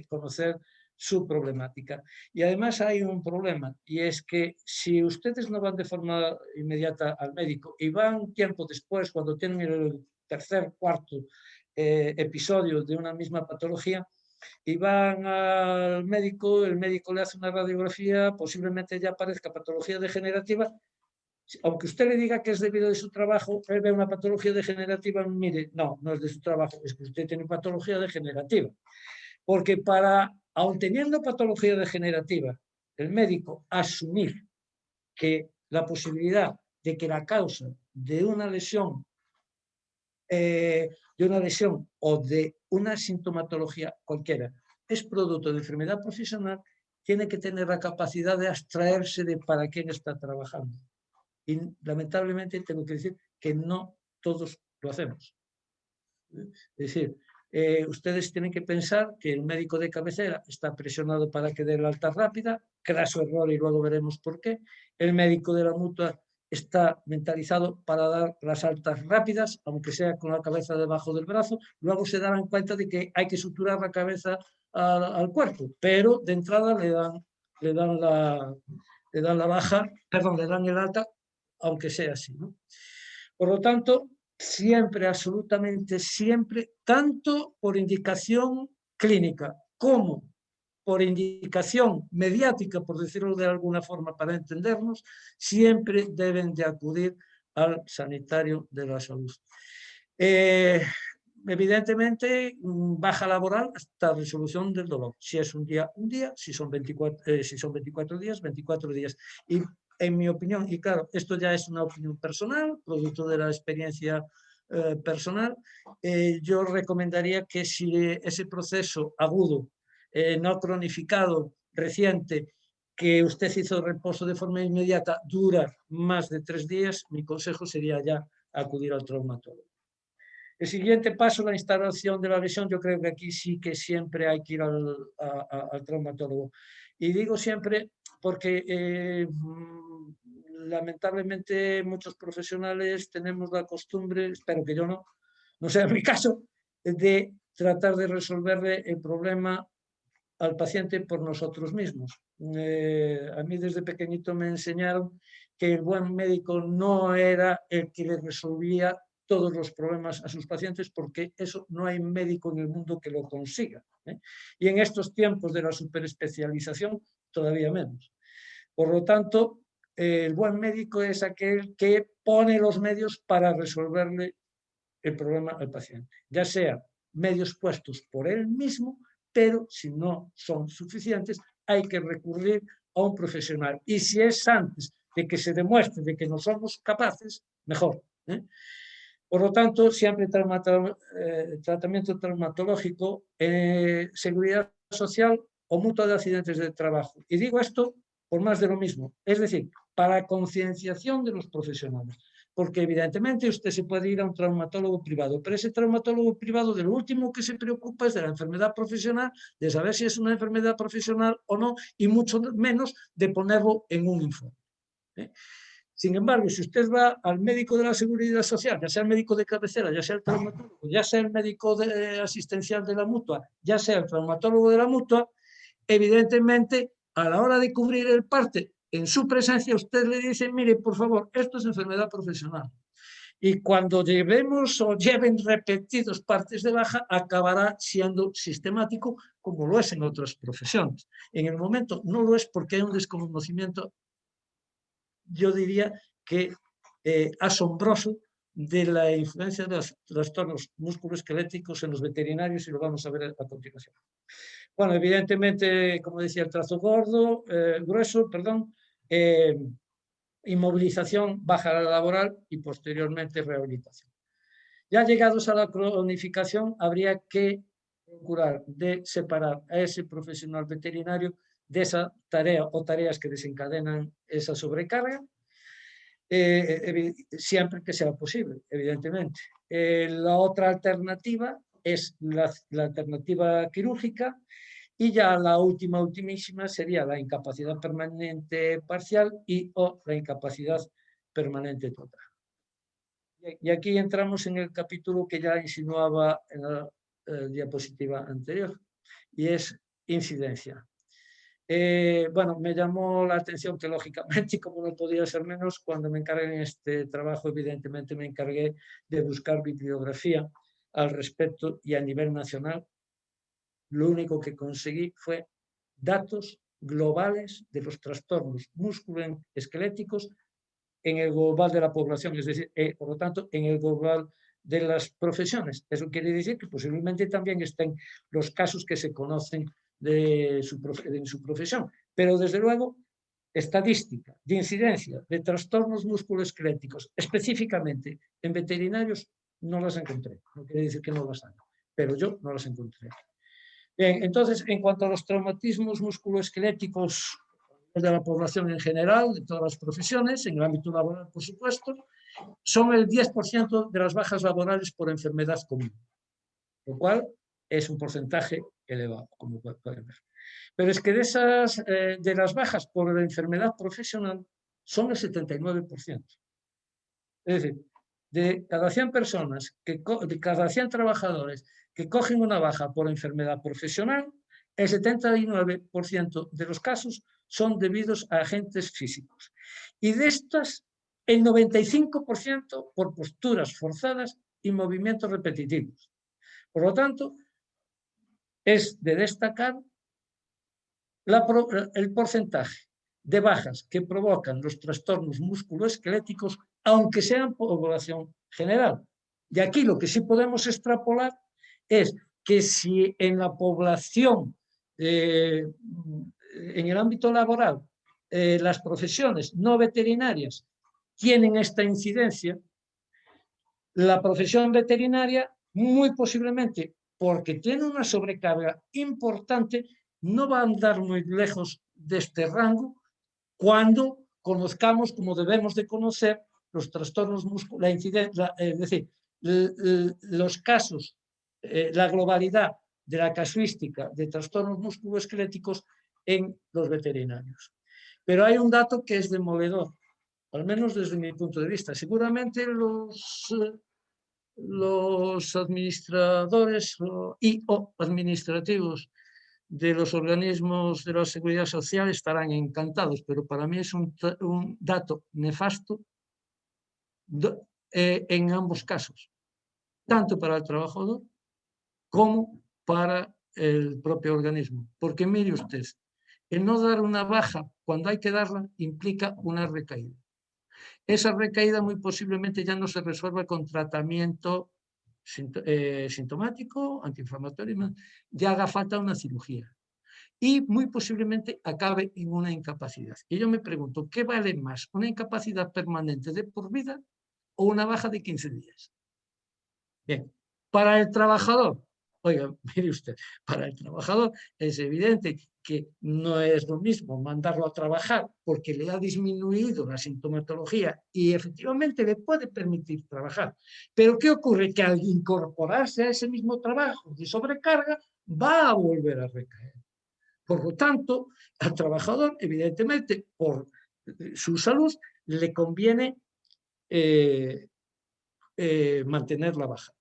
conocer su problemática. Y además hay un problema, y es que si ustedes no van de forma inmediata al médico y van tiempo después, cuando tienen el tercer, cuarto episodio de una misma patología, y van al médico, el médico le hace una radiografía, posiblemente ya aparezca patología degenerativa, aunque usted le diga que es debido a su trabajo, él ve una patología degenerativa, mire, no es de su trabajo, es que usted tiene patología degenerativa. Porque aun teniendo patología degenerativa, el médico asumir que la posibilidad de que la causa de una lesión o de una sintomatología cualquiera es producto de enfermedad profesional, tiene que tener la capacidad de abstraerse de para quién está trabajando. Y lamentablemente tengo que decir que no todos lo hacemos. Es decir, ustedes tienen que pensar que el médico de cabecera está presionado para que dé la alta rápida, craso error y luego veremos por qué. El médico de la mutua está mentalizado para dar las altas rápidas, aunque sea con la cabeza debajo del brazo. Luego se darán cuenta de que hay que suturar la cabeza al cuerpo, pero de entrada le dan la baja, perdón, le dan el alta, aunque sea así, ¿no? Por lo tanto, siempre, absolutamente siempre, tanto por indicación clínica como por indicación mediática, por decirlo de alguna forma para entendernos, siempre deben de acudir al sanitario de la salud. Evidentemente, baja laboral hasta resolución del dolor. Si es un día, si son 24 días, 24 días. Y en mi opinión, y claro, esto ya es una opinión personal, producto de la experiencia personal, yo recomendaría que si ese proceso agudo, no cronificado, reciente, que usted hizo reposo de forma inmediata, dura más de 3 días, mi consejo sería ya acudir al traumatólogo. El siguiente paso, la instalación de la lesión, yo creo que aquí sí que siempre hay que ir al traumatólogo. Y digo siempre porque lamentablemente muchos profesionales tenemos la costumbre, espero que yo no sea mi caso, de tratar de resolverle el problema al paciente por nosotros mismos. A mí desde pequeñito me enseñaron que el buen médico no era el que le resolvía todos los problemas a sus pacientes, porque eso no hay médico en el mundo que lo consiga, ¿eh? Y en estos tiempos de la superespecialización, todavía menos. Por lo tanto, el buen médico es aquel que pone los medios para resolverle el problema al paciente, ya sea medios puestos por él mismo, pero si no son suficientes, hay que recurrir a un profesional. Y si es antes de que se demuestre de que no somos capaces, mejor, ¿eh? Por lo tanto, siempre tratamiento traumatológico, seguridad social o mutua de accidentes de trabajo. Y digo esto por más de lo mismo, es decir, para concienciación de los profesionales. Porque evidentemente usted se puede ir a un traumatólogo privado, pero ese traumatólogo privado de lo último que se preocupa es de la enfermedad profesional, de saber si es una enfermedad profesional o no, y mucho menos de ponerlo en un informe, ¿eh? Sin embargo, si usted va al médico de la Seguridad Social, ya sea el médico de cabecera, ya sea el traumatólogo, ya sea el médico asistencial de la mutua, ya sea el traumatólogo de la mutua, evidentemente, a la hora de cubrir el parte, en su presencia, usted le dice, mire, por favor, esto es enfermedad profesional. Y cuando llevemos o lleven repetidos partes de baja, acabará siendo sistemático, como lo es en otras profesiones. En el momento no lo es porque hay un desconocimiento, yo diría que asombroso, de la influencia de los trastornos musculoesqueléticos en los veterinarios, y lo vamos a ver a continuación. Bueno, evidentemente, como decía, el trazo grueso, inmovilización, baja laboral y posteriormente rehabilitación. Ya llegados a la cronificación, habría que procurar de separar a ese profesional veterinario de esa tarea o tareas que desencadenan esa sobrecarga, siempre que sea posible, evidentemente. La otra alternativa es la alternativa quirúrgica, y ya la ultimísima sería la incapacidad permanente parcial y o la incapacidad permanente total. Y aquí entramos en el capítulo que ya insinuaba en la diapositiva anterior, y es incidencia. Bueno, me llamó la atención que lógicamente, y como no podía ser menos, cuando me encargué en este trabajo, evidentemente me encargué de buscar bibliografía al respecto, y a nivel nacional lo único que conseguí fue datos globales de los trastornos musculoesqueléticos en el global de la población, es decir, por lo tanto, en el global de las profesiones. Eso quiere decir que posiblemente también estén los casos que se conocen de su profesión, pero desde luego estadística de incidencia de trastornos musculoesqueléticos específicamente en veterinarios no las encontré. No quiere decir que no las haya, pero yo no las encontré. Bien, entonces, en cuanto a los traumatismos musculoesqueléticos de la población en general, de todas las profesiones, en el ámbito laboral, por supuesto, son el 10% de las bajas laborales por enfermedad común, lo cual es un porcentaje elevado, como pueden ver. Pero es que de las bajas por enfermedad profesional son el 79%. Es decir, de cada 100 personas, de cada 100 trabajadores que cogen una baja por enfermedad profesional, el 79% de los casos son debidos a agentes físicos. Y de estas, el 95% por posturas forzadas y movimientos repetitivos. Por lo tanto, es de destacar el porcentaje de bajas que provocan los trastornos musculoesqueléticos, aunque sean población general. Y aquí lo que sí podemos extrapolar es que si en la población, en el ámbito laboral, las profesiones no veterinarias tienen esta incidencia, la profesión veterinaria muy posiblemente, porque tiene una sobrecarga importante, no va a andar muy lejos de este rango cuando conozcamos, como debemos de conocer, los trastornos musculares, es decir, los casos, la globalidad de la casuística de trastornos musculoesqueléticos en los veterinarios. Pero hay un dato que es demoledor, al menos desde mi punto de vista. Seguramente los administradores y o administrativos de los organismos de la seguridad social estarán encantados, pero para mí es un dato nefasto, en ambos casos, tanto para el trabajador como para el propio organismo. Porque mire usted, el no dar una baja cuando hay que darla implica una recaída. Esa recaída muy posiblemente ya no se resuelva con tratamiento sintomático, antiinflamatorio, ya haga falta una cirugía. Y muy posiblemente acabe en una incapacidad. Y yo me pregunto, ¿qué vale más? ¿Una incapacidad permanente de por vida o una baja de 15 días? Bien, para el trabajador, oiga, mire usted, para el trabajador es evidente que no es lo mismo mandarlo a trabajar porque le ha disminuido la sintomatología y efectivamente le puede permitir trabajar. Pero ¿qué ocurre? Que al incorporarse a ese mismo trabajo de sobrecarga va a volver a recaer. Por lo tanto, al trabajador, evidentemente, por su salud, le conviene mantener la baja.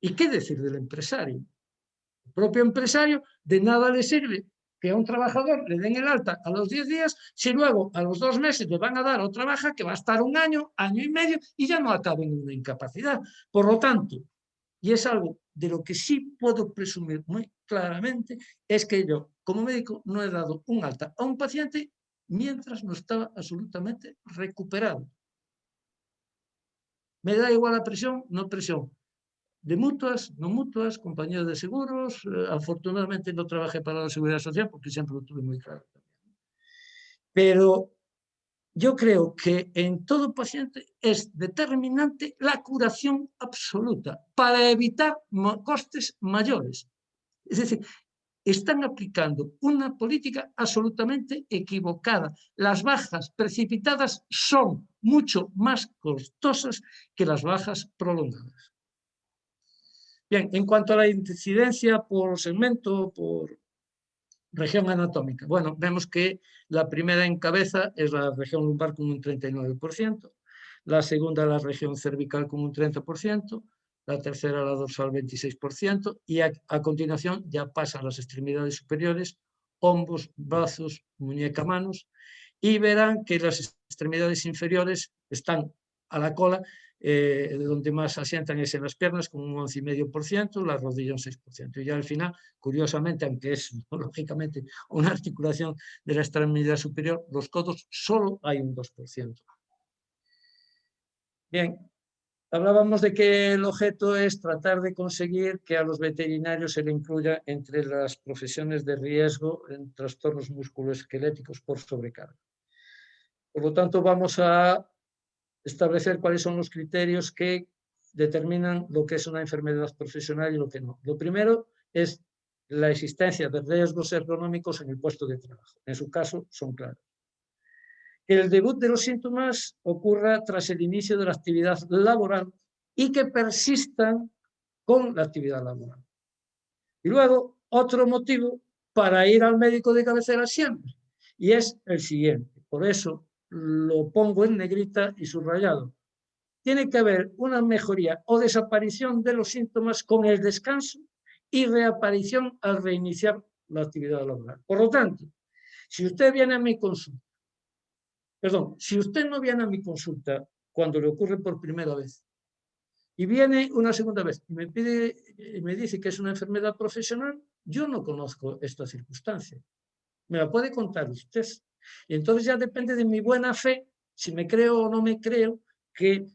¿Y qué decir del empresario? El propio empresario de nada le sirve que a un trabajador le den el alta a los 10 días si luego a los 2 meses le van a dar otra baja que va a estar un año, año y medio y ya no acaba en una incapacidad. Por lo tanto, y es algo de lo que sí puedo presumir muy claramente, es que yo como médico no he dado un alta a un paciente mientras no estaba absolutamente recuperado. Me da igual la presión, no presión. De mutuas, no mutuas, compañías de seguros. Afortunadamente no trabajé para la Seguridad Social porque siempre lo tuve muy claro. Pero yo creo que en todo paciente es determinante la curación absoluta para evitar costes mayores. Es decir, están aplicando una política absolutamente equivocada. Las bajas precipitadas son mucho más costosas que las bajas prolongadas. Bien, en cuanto a la incidencia por segmento, por región anatómica, bueno, vemos que la primera en cabeza es la región lumbar con un 39%, la segunda la región cervical con un 30%, la tercera la dorsal 26%, y a continuación ya pasa a las extremidades superiores, hombros, brazos, muñeca, manos, y verán que las extremidades inferiores están a la cola. Donde más asientan es en las piernas con un 11,5%, la rodilla un 6%. Y ya al final, curiosamente, aunque es lógicamente una articulación de la extremidad superior, los codos solo hay un 2%. Bien, hablábamos de que el objeto es tratar de conseguir que a los veterinarios se le incluya entre las profesiones de riesgo en trastornos musculoesqueléticos por sobrecarga. Por lo tanto, vamos a establecer cuáles son los criterios que determinan lo que es una enfermedad profesional y lo que no. Lo primero es la existencia de riesgos ergonómicos en el puesto de trabajo. En su caso, son claros. Que el debut de los síntomas ocurra tras el inicio de la actividad laboral y que persistan con la actividad laboral. Y luego, otro motivo para ir al médico de cabecera siempre, y es el siguiente. Por eso lo pongo en negrita y subrayado. Tiene que haber una mejoría o desaparición de los síntomas con el descanso y reaparición al reiniciar la actividad laboral. Por lo tanto, si usted viene a mi consulta, si usted no viene a mi consulta cuando le ocurre por primera vez y viene una segunda vez y me dice que es una enfermedad profesional, yo no conozco esta circunstancia. Me la puede contar usted. Y entonces ya depende de mi buena fe, si me creo o no me creo, que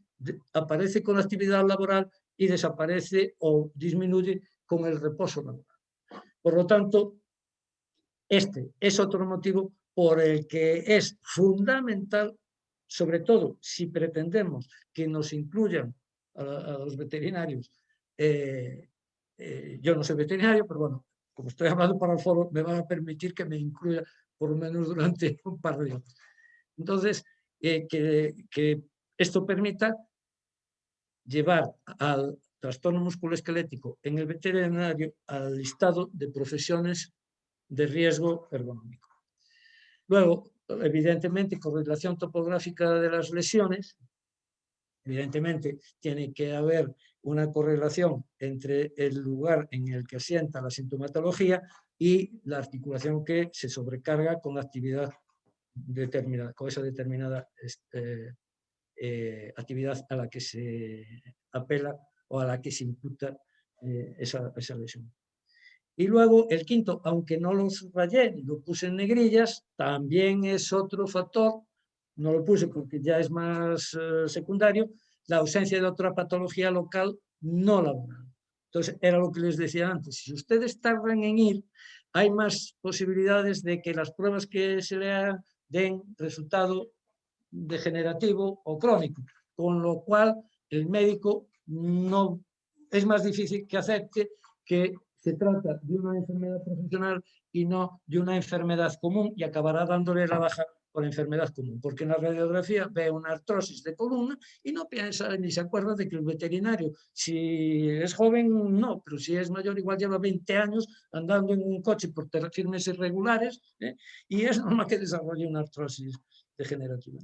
aparece con la actividad laboral y desaparece o disminuye con el reposo laboral. Por lo tanto, este es otro motivo por el que es fundamental, sobre todo si pretendemos que nos incluyan a los veterinarios. Yo no soy veterinario, pero bueno, como estoy hablando para el foro, me van a permitir que me incluya por lo menos durante un par de años. Entonces, que esto permita llevar al trastorno musculoesquelético en el veterinario al listado de profesiones de riesgo ergonómico. Luego, evidentemente, correlación topográfica de las lesiones. Evidentemente, tiene que haber una correlación entre el lugar en el que asienta la sintomatología y la articulación que se sobrecarga con la actividad determinada, con esa determinada actividad a la que se apela o a la que se imputa esa lesión. Y luego el quinto, aunque no lo subrayé ni lo puse en negrillas, también es otro factor, no lo puse porque ya es más secundario, la ausencia de otra patología local no laboral. Entonces, era lo que les decía antes, si ustedes tardan en ir, hay más posibilidades de que las pruebas que se le hagan den resultado degenerativo o crónico, con lo cual el médico no es más difícil que acepte que se trata de una enfermedad profesional y no de una enfermedad común y acabará dándole la baja por enfermedad común, porque en la radiografía ve una artrosis de columna y no piensa ni se acuerda de que el veterinario, si es joven, no, pero si es mayor, igual lleva 20 años andando en un coche por tierras firmes irregulares, y es normal que desarrolle una artrosis degenerativa.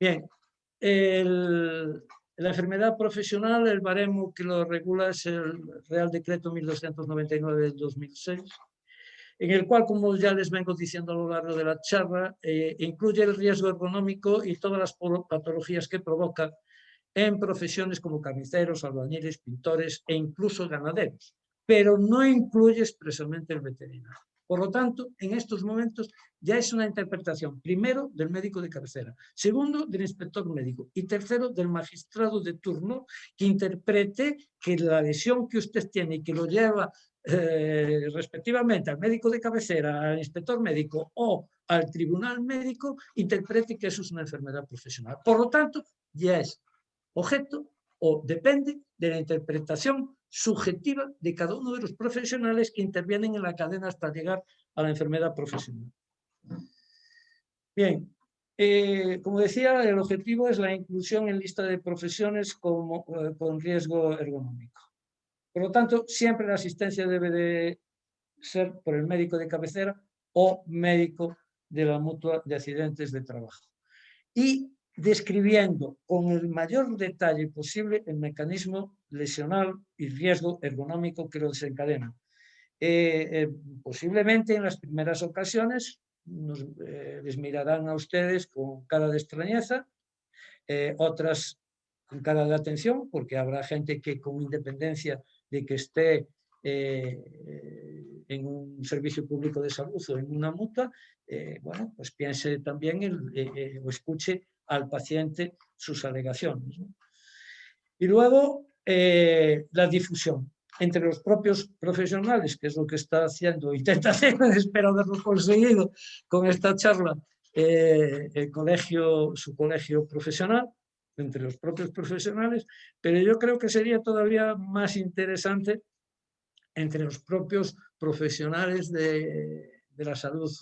Bien, la enfermedad profesional, el baremo que lo regula es el Real Decreto 1299 del 2006, en el cual, como ya les vengo diciendo a lo largo de la charla, incluye el riesgo ergonómico y todas las patologías que provoca en profesiones como carniceros, albañiles, pintores e incluso ganaderos, pero no incluye expresamente el veterinario. Por lo tanto, en estos momentos ya es una interpretación, primero, del médico de cabecera, segundo, del inspector médico y tercero, del magistrado de turno, que interprete que la lesión que usted tiene y que lo lleva respectivamente al médico de cabecera, al inspector médico o al tribunal médico, interprete que eso es una enfermedad profesional. Por lo tanto, ya es objeto o depende de la interpretación subjetiva de cada uno de los profesionales que intervienen en la cadena hasta llegar a la enfermedad profesional. Bien, como decía, el objetivo es la inclusión en lista de profesiones con riesgo ergonómico. Por lo tanto, siempre la asistencia debe de ser por el médico de cabecera o médico de la mutua de accidentes de trabajo. Y describiendo con el mayor detalle posible el mecanismo lesional y riesgo ergonómico que lo desencadena. Posiblemente en las primeras ocasiones les mirarán a ustedes con cara de extrañeza, otras con cara de atención, porque habrá gente que con independencia de que esté en un servicio público de salud o en una mutua, bueno, pues piense también o escuche al paciente sus alegaciones, ¿no? Y luego la difusión entre los propios profesionales, que es lo que está haciendo, intenta hacer, espero haberlo conseguido con esta charla, su colegio profesional, entre los propios profesionales, pero yo creo que sería todavía más interesante entre los propios profesionales de la salud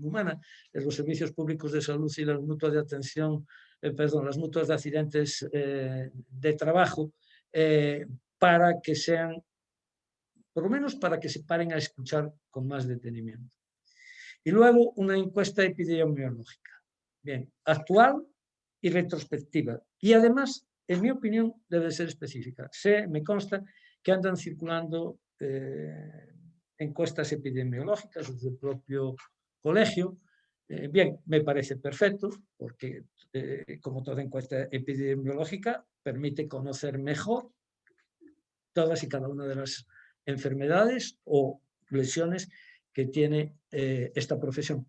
humana, de los servicios públicos de salud y las mutuas de atención, las mutuas de accidentes de trabajo, para que sean, por lo menos para que se paren a escuchar con más detenimiento. Y luego una encuesta epidemiológica, bien, actual y retrospectiva. Y además, en mi opinión, debe ser específica. Me consta que andan circulando encuestas epidemiológicas desde el propio colegio. Bien, me parece perfecto, porque como toda encuesta epidemiológica, permite conocer mejor todas y cada una de las enfermedades o lesiones que tiene esta profesión.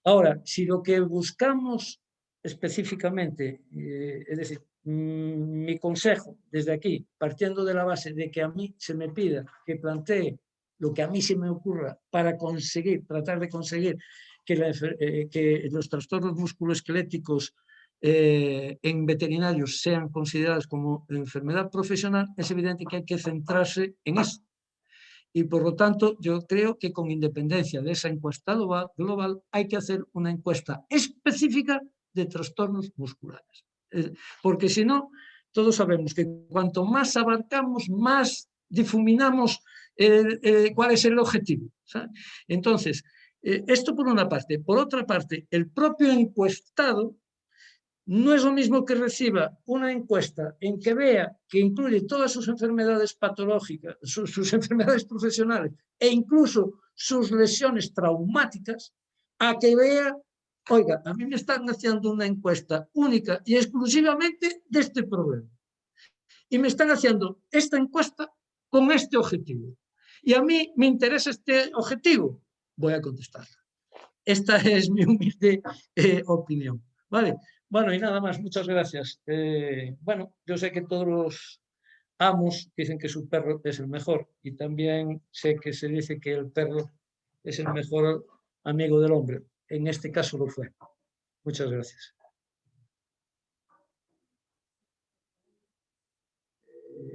Ahora, si lo que buscamos específicamente, es decir, mi consejo desde aquí, partiendo de la base de que a mí se me pida que plantee lo que a mí se me ocurra para tratar de conseguir que los trastornos musculoesqueléticos en veterinarios sean considerados como enfermedad profesional, es evidente que hay que centrarse en eso. Y por lo tanto, yo creo que con independencia de esa encuesta global, hay que hacer una encuesta específica de trastornos musculares. Porque si no, todos sabemos que cuanto más abarcamos, más difuminamos cuál es el objetivo, ¿sabes? Entonces, esto por una parte. Por otra parte, el propio encuestado no es lo mismo que reciba una encuesta en que vea que incluye todas sus enfermedades patológicas, sus enfermedades profesionales e incluso sus lesiones traumáticas, a que vea oiga, a mí me están haciendo una encuesta única y exclusivamente de este problema. Y me están haciendo esta encuesta con este objetivo. Y a mí me interesa este objetivo. Voy a contestar. Esta es mi humilde opinión. ¿Vale? Bueno, y nada más. Muchas gracias. Bueno, yo sé que todos los amos dicen que su perro es el mejor. Y también sé que se dice que el perro es el mejor amigo del hombre. En este caso lo fue. Muchas gracias.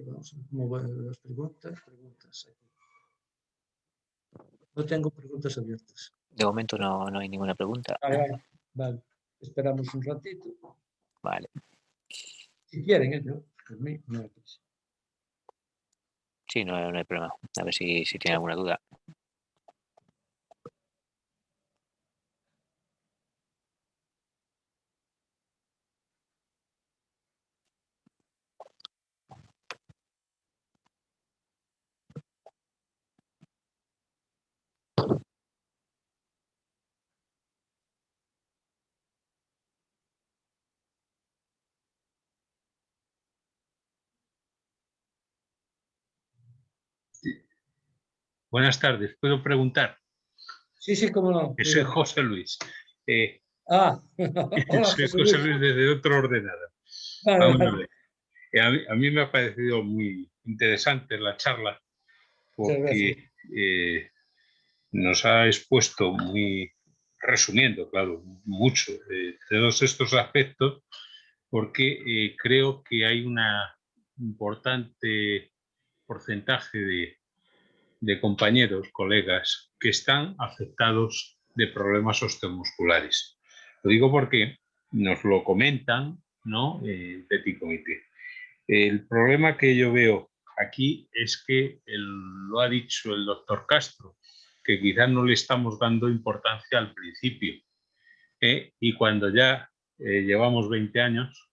Vamos a ver cómo van las preguntas. No tengo preguntas abiertas. De momento no hay ninguna pregunta. Vale, vale. Esperamos un ratito. Vale. Si quieren, yo, por mí, no hay prisa. Sí, no hay problema. A ver si tiene alguna duda. Buenas tardes, ¿puedo preguntar? Sí, sí, cómo no. Soy José Luis. Hola, Soy José José Luis. Luis desde otro ordenador. Vale, Vamos a vale. ver. A mí me ha parecido muy interesante la charla Muchas gracias. porque nos ha expuesto muy, resumiendo, claro, mucho de todos estos aspectos, porque creo que hay un importante porcentaje de compañeros, colegas, que están afectados de problemas osteomusculares. Lo digo porque nos lo comentan, ¿no? Petit Comité. El problema que yo veo aquí es que lo ha dicho el doctor Castro, que quizás no le estamos dando importancia al principio. Y cuando ya llevamos 20 años,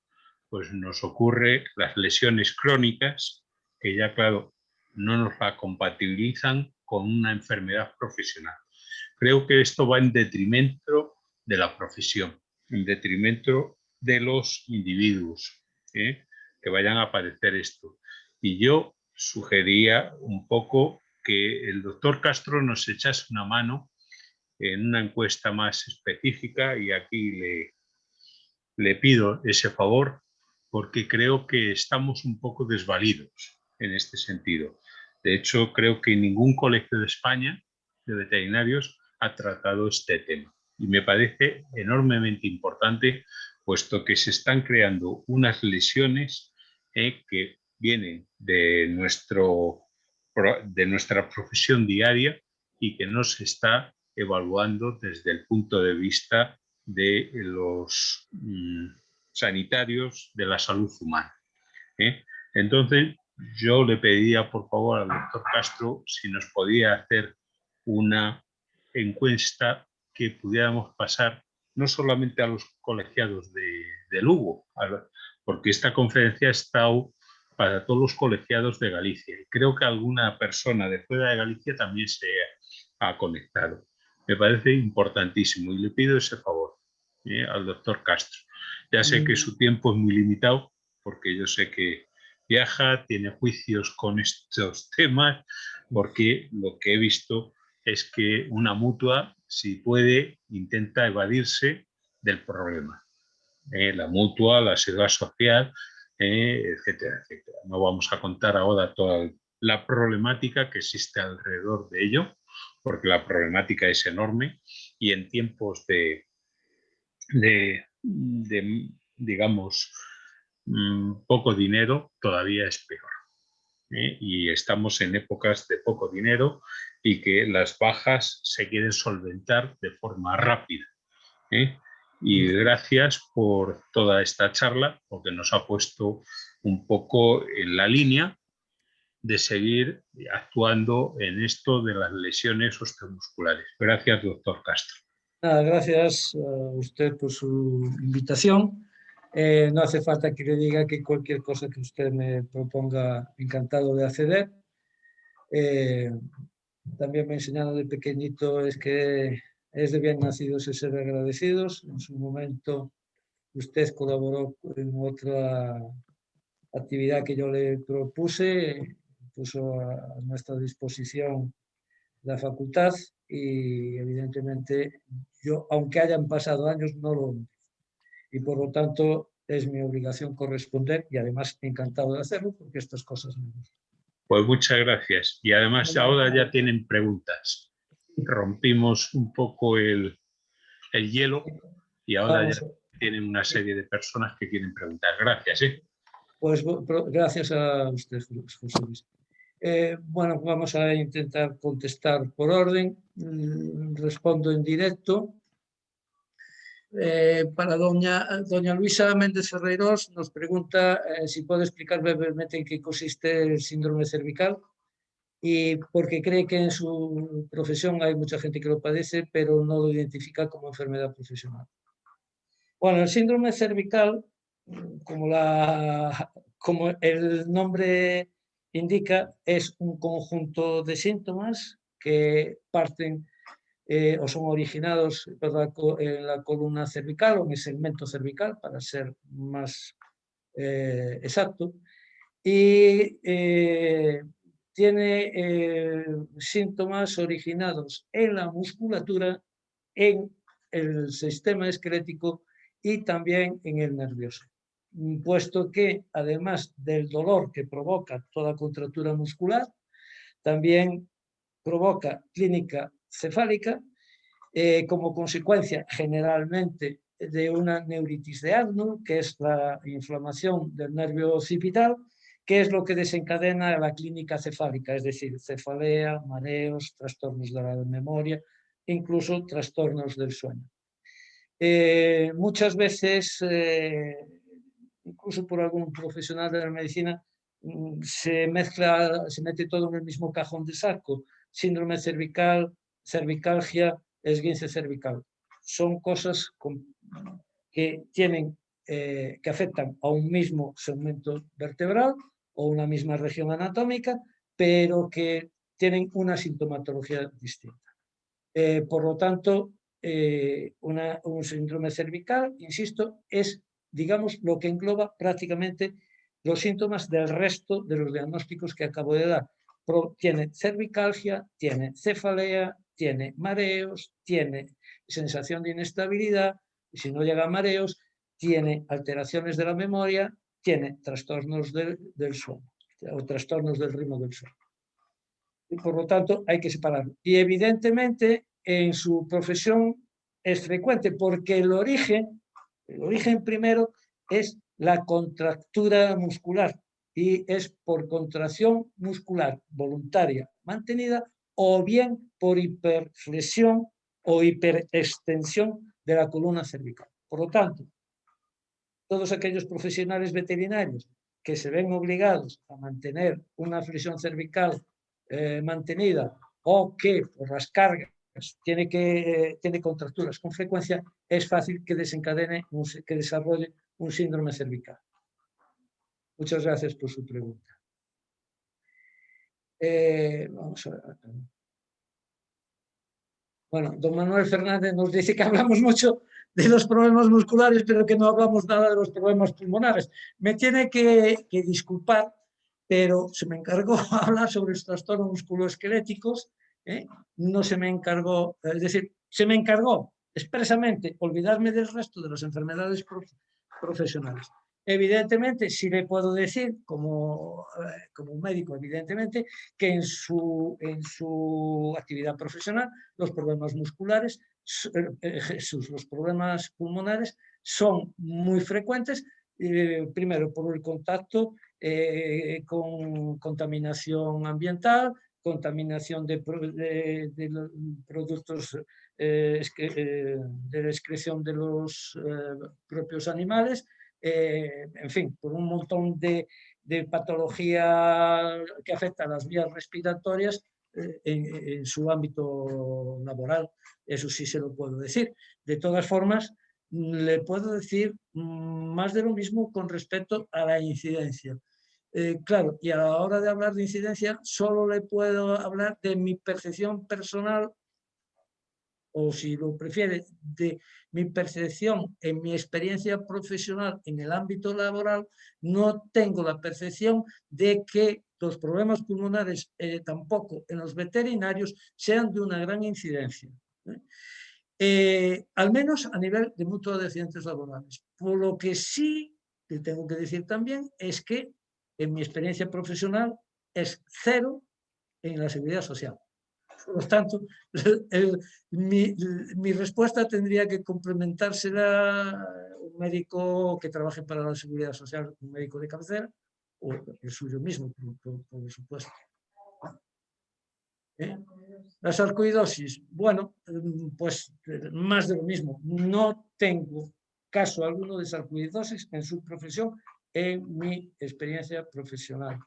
pues nos ocurre las lesiones crónicas, que ya, claro, no nos la compatibilizan con una enfermedad profesional. Creo que esto va en detrimento de la profesión, en detrimento de los individuos que vayan a padecer esto. Y yo sugería un poco que el doctor Castro nos echase una mano en una encuesta más específica, y aquí le pido ese favor porque creo que estamos un poco desvalidos en este sentido. De hecho, creo que ningún colegio de España de veterinarios ha tratado este tema y me parece enormemente importante, puesto que se están creando unas lesiones que vienen de nuestra profesión diaria y que no se está evaluando desde el punto de vista de los sanitarios de la salud humana. Entonces, yo le pediría, por favor, al doctor Castro si nos podía hacer una encuesta que pudiéramos pasar no solamente a los colegiados de Lugo, porque esta conferencia ha estado para todos los colegiados de Galicia. Y creo que alguna persona de fuera de Galicia también se ha conectado. Me parece importantísimo y le pido ese favor al doctor Castro. Ya sé que su tiempo es muy limitado, porque yo sé que viaja, tiene juicios con estos temas, porque lo que he visto es que una mutua, si puede, intenta evadirse del problema. La mutua, la seguridad social, etcétera, etcétera. No vamos a contar ahora toda la problemática que existe alrededor de ello, porque la problemática es enorme y en tiempos de digamos, poco dinero todavía es peor. Y estamos en épocas de poco dinero y que las bajas se quieren solventar de forma rápida. Y gracias por toda esta charla, porque nos ha puesto un poco en la línea de seguir actuando en esto de las lesiones osteomusculares. Gracias, doctor Castro. Nada, gracias a usted por su invitación. No hace falta que le diga que cualquier cosa que usted me proponga, encantado de acceder. También me enseñaron de pequeñito es que Es de bien nacidos el ser agradecidos. En su momento usted colaboró en otra actividad que yo le propuse, puso a nuestra disposición la facultad y evidentemente yo, aunque hayan pasado años, no lo olvido. Y por lo tanto es mi obligación corresponder y además encantado de hacerlo porque estas cosas me gustan. Pues muchas gracias. Y además ahora ya tienen preguntas. Rompimos un poco el hielo y ahora Vamos, ya tienen una serie de personas que quieren preguntar. Gracias. pues gracias a usted, José Luis. Bueno, vamos a intentar contestar por orden. Respondo en directo. Para doña Luisa Méndez Ferreiros nos pregunta si puede explicar brevemente en qué consiste el síndrome cervical y porque cree que en su profesión hay mucha gente que lo padece, pero no lo identifica como enfermedad profesional. Bueno, el síndrome cervical, como el nombre indica, es un conjunto de síntomas que parten o son originados en la columna cervical o en el segmento cervical, para ser más exacto, y tiene síntomas originados en la musculatura, en el sistema esquelético y también en el nervioso, puesto que además del dolor que provoca toda contractura muscular, también provoca clínica cefálica como consecuencia generalmente de una neuritis de Arnold, que es la inflamación del nervio occipital, que es lo que desencadena la clínica cefálica, es decir, cefalea, mareos, trastornos de la memoria, incluso trastornos del sueño. Muchas veces, incluso por algún profesional de la medicina, se mete todo en el mismo cajón de saco. Síndrome cervical, cervicalgia, esguince cervical. Son cosas que afectan a un mismo segmento vertebral o una misma región anatómica, pero que tienen una sintomatología distinta. Por lo tanto, un síndrome cervical, insisto, es, digamos, lo que engloba prácticamente los síntomas del resto de los diagnósticos que acabo de dar. Tiene cervicalgia, tiene cefalea, tiene mareos, tiene sensación de inestabilidad, y si no llega a mareos, tiene alteraciones de la memoria, tiene trastornos del sueño o trastornos del ritmo del sueño. Y por lo tanto hay que separarlo. Y evidentemente en su profesión es frecuente porque el origen primero es la contractura muscular y es por contracción muscular voluntaria mantenida o bien por hiperflexión o hiperextensión de la columna cervical. Por lo tanto, todos aquellos profesionales veterinarios que se ven obligados a mantener una flexión cervical mantenida o que por las cargas tiene contracturas con frecuencia, es fácil que que desarrolle un síndrome cervical. Muchas gracias por su pregunta. Vamos a ver. Bueno, don Manuel Fernández nos dice que hablamos mucho de los problemas musculares, pero que no hablamos nada de los problemas pulmonares. Me tiene que disculpar, pero se me encargó hablar sobre los trastornos musculoesqueléticos, no se me encargó, es decir, se me encargó expresamente olvidarme del resto de las enfermedades profesionales. Evidentemente, sí le puedo decir, como médico, evidentemente, que en su actividad profesional los problemas musculares, los problemas pulmonares son muy frecuentes, primero por el contacto con contaminación ambiental, contaminación de productos de la excreción de los propios animales, en fin, por un montón de patología que afecta a las vías respiratorias en su ámbito laboral. Eso sí se lo puedo decir. De todas formas, le puedo decir más de lo mismo con respecto a la incidencia. Claro, y a la hora de hablar de incidencia, solo le puedo hablar de mi percepción personal o si lo prefiere, de mi percepción en mi experiencia profesional en el ámbito laboral, no tengo la percepción de que los problemas pulmonares, tampoco en los veterinarios, sean de una gran incidencia. Al menos a nivel de mutua de accidentes laborales. Por lo que sí que tengo que decir también es que en mi experiencia profesional es cero en la seguridad social. Por lo tanto, mi respuesta tendría que complementársela un médico que trabaje para la seguridad social, un médico de cabecera, o el suyo mismo, por supuesto. La sarcoidosis, bueno, pues más de lo mismo. No tengo caso alguno de sarcoidosis en su profesión en mi experiencia profesional.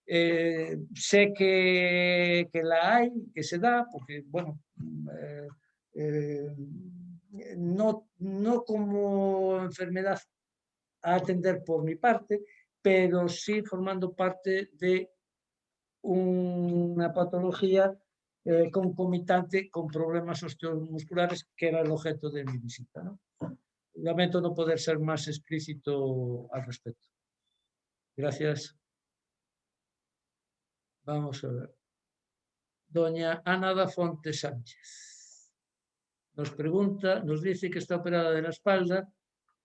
Sé que la hay, que se da, porque, bueno, no como enfermedad a atender por mi parte, pero sí formando parte de una patología concomitante con problemas osteomusculares, que era el objeto de mi visita, ¿no? Lamento no poder ser más explícito al respecto. Gracias. Vamos a ver. Doña Ana da Fonte Sánchez nos pregunta, nos dice que está operada de la espalda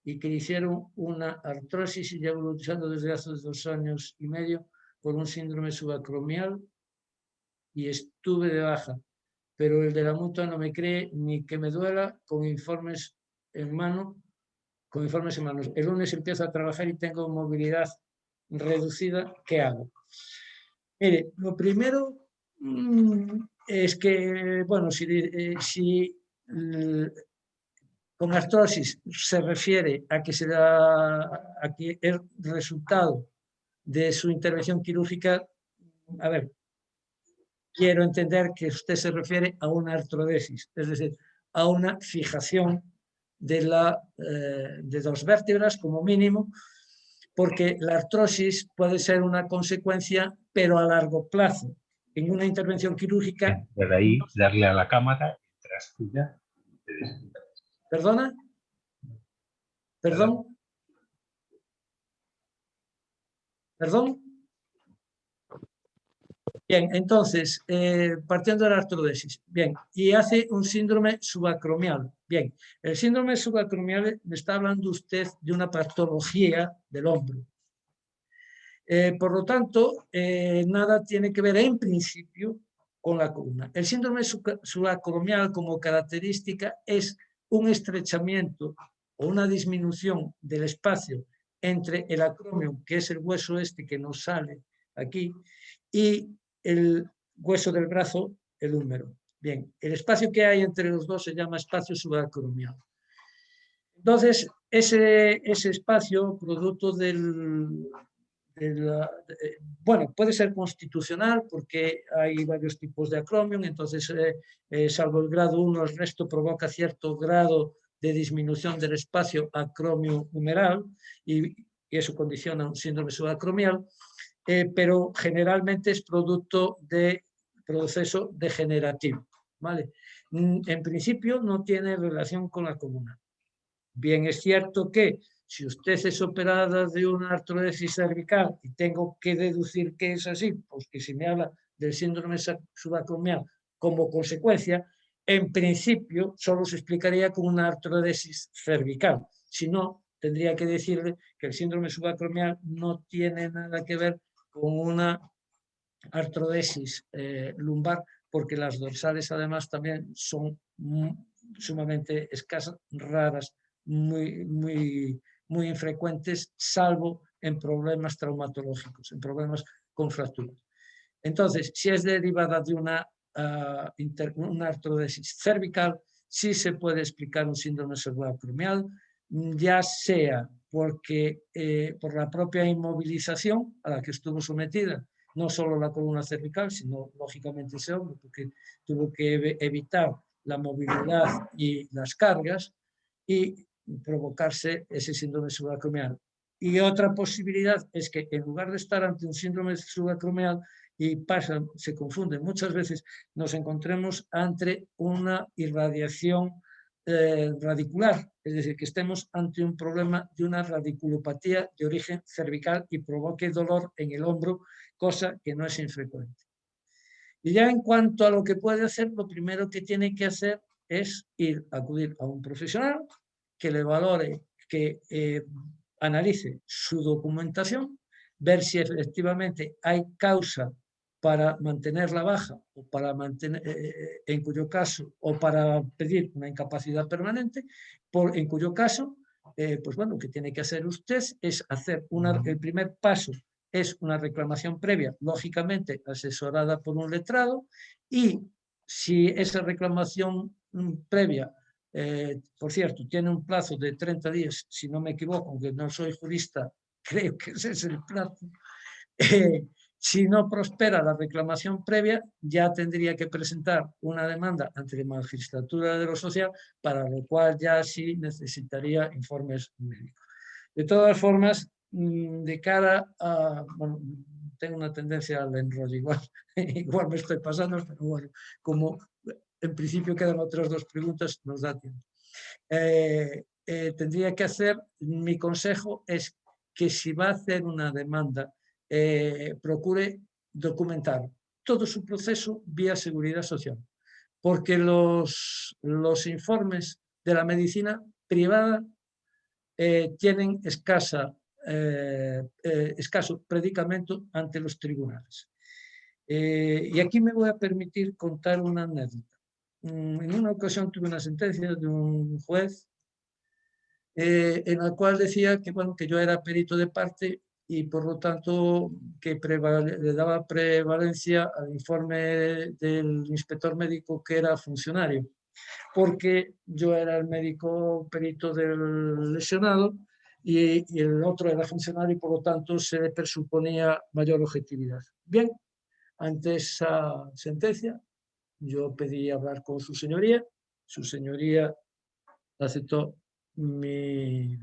y que le hicieron una artrosis y lleva luchando desde hace 2 años y medio por un síndrome subacromial y estuve de baja, pero el de la mutua no me cree ni que me duela, con informes en manos. El lunes empiezo a trabajar y tengo movilidad reducida. ¿Qué hago? Mire, lo primero es que, bueno, si con artrosis se refiere a que el resultado de su intervención quirúrgica, a ver, quiero entender que usted se refiere a una artrodesis, es decir, a una fijación de 2 vértebras como mínimo, porque la artrosis puede ser una consecuencia, pero a largo plazo. En una intervención quirúrgica... De ahí, darle a la cámara, tras tuya. ¿Perdona? ¿Perdón? ¿Perdón? Bien, entonces, partiendo de la artrodesis, bien, y hace un síndrome subacromial. Bien, el síndrome subacromial me está hablando usted de una patología del hombro. Por lo tanto, nada tiene que ver en principio con la columna. El síndrome subacromial como característica es un estrechamiento o una disminución del espacio entre el acromion, que es el hueso este que nos sale aquí, y el hueso del brazo, el húmero. Bien, el espacio que hay entre los dos se llama espacio subacromial. Entonces, ese espacio, producto bueno, puede ser constitucional porque hay varios tipos de acromion, entonces, salvo el grado 1, el resto provoca cierto grado de disminución del espacio acromio-humeral y eso condiciona un síndrome subacromial. Pero generalmente es producto de proceso degenerativo, ¿vale? En principio no tiene relación con la columna. Bien, es cierto que si usted es operada de una artrodesis cervical y tengo que deducir que es así, pues que si me habla del síndrome subacromial como consecuencia, en principio solo se explicaría con una artrodesis cervical. Si no, tendría que decirle que el síndrome subacromial no tiene nada que ver con una artrodesis lumbar, porque las dorsales además también son sumamente escasas, raras, muy infrecuentes, salvo en problemas traumatológicos, en problemas con fracturas. Entonces, si es derivada de una artrodesis cervical, sí se puede explicar un síndrome subacromial, ya sea porque por la propia inmovilización a la que estuvo sometida, no solo la columna cervical, sino lógicamente ese hombro, porque tuvo que evitar la movilidad y las cargas y provocarse ese síndrome subacromial. Y otra posibilidad es que en lugar de estar ante un síndrome subacromial y se confunde muchas veces, nos encontremos ante una irradiación radicular, es decir, que estemos ante un problema de una radiculopatía de origen cervical y provoque dolor en el hombro, cosa que no es infrecuente. Y ya en cuanto a lo que puede hacer, lo primero que tiene que hacer es acudir a un profesional que le valore, que analice su documentación, ver si efectivamente hay causa para mantener la baja o para mantener, en cuyo caso, o para pedir una incapacidad permanente, en cuyo caso, pues bueno, lo que tiene que hacer usted es hacer el primer paso es una reclamación previa, lógicamente asesorada por un letrado, y si esa reclamación previa, por cierto, tiene un plazo de 30 días, si no me equivoco, aunque no soy jurista, creo que ese es el plazo, si no prospera la reclamación previa, ya tendría que presentar una demanda ante la Magistratura de lo Social, para lo cual ya sí necesitaría informes médicos. De todas formas, de cara a... Bueno, tengo una tendencia al enrollo, igual me estoy pasando, pero bueno, como en principio quedan otras dos preguntas, nos da tiempo. Tendría que hacer, mi consejo es que si va a hacer una demanda, procure documentar todo su proceso vía Seguridad Social, porque los informes de la medicina privada tienen escaso predicamento ante los tribunales. Y aquí me voy a permitir contar una anécdota. En una ocasión tuve una sentencia de un juez en la cual decía que, bueno, que yo era perito de parte y por lo tanto que le daba prevalencia al informe del inspector médico que era funcionario, porque yo era el médico perito del lesionado y el otro era funcionario y por lo tanto se le presuponía mayor objetividad. Bien, ante esa sentencia yo pedí hablar con su señoría aceptó mi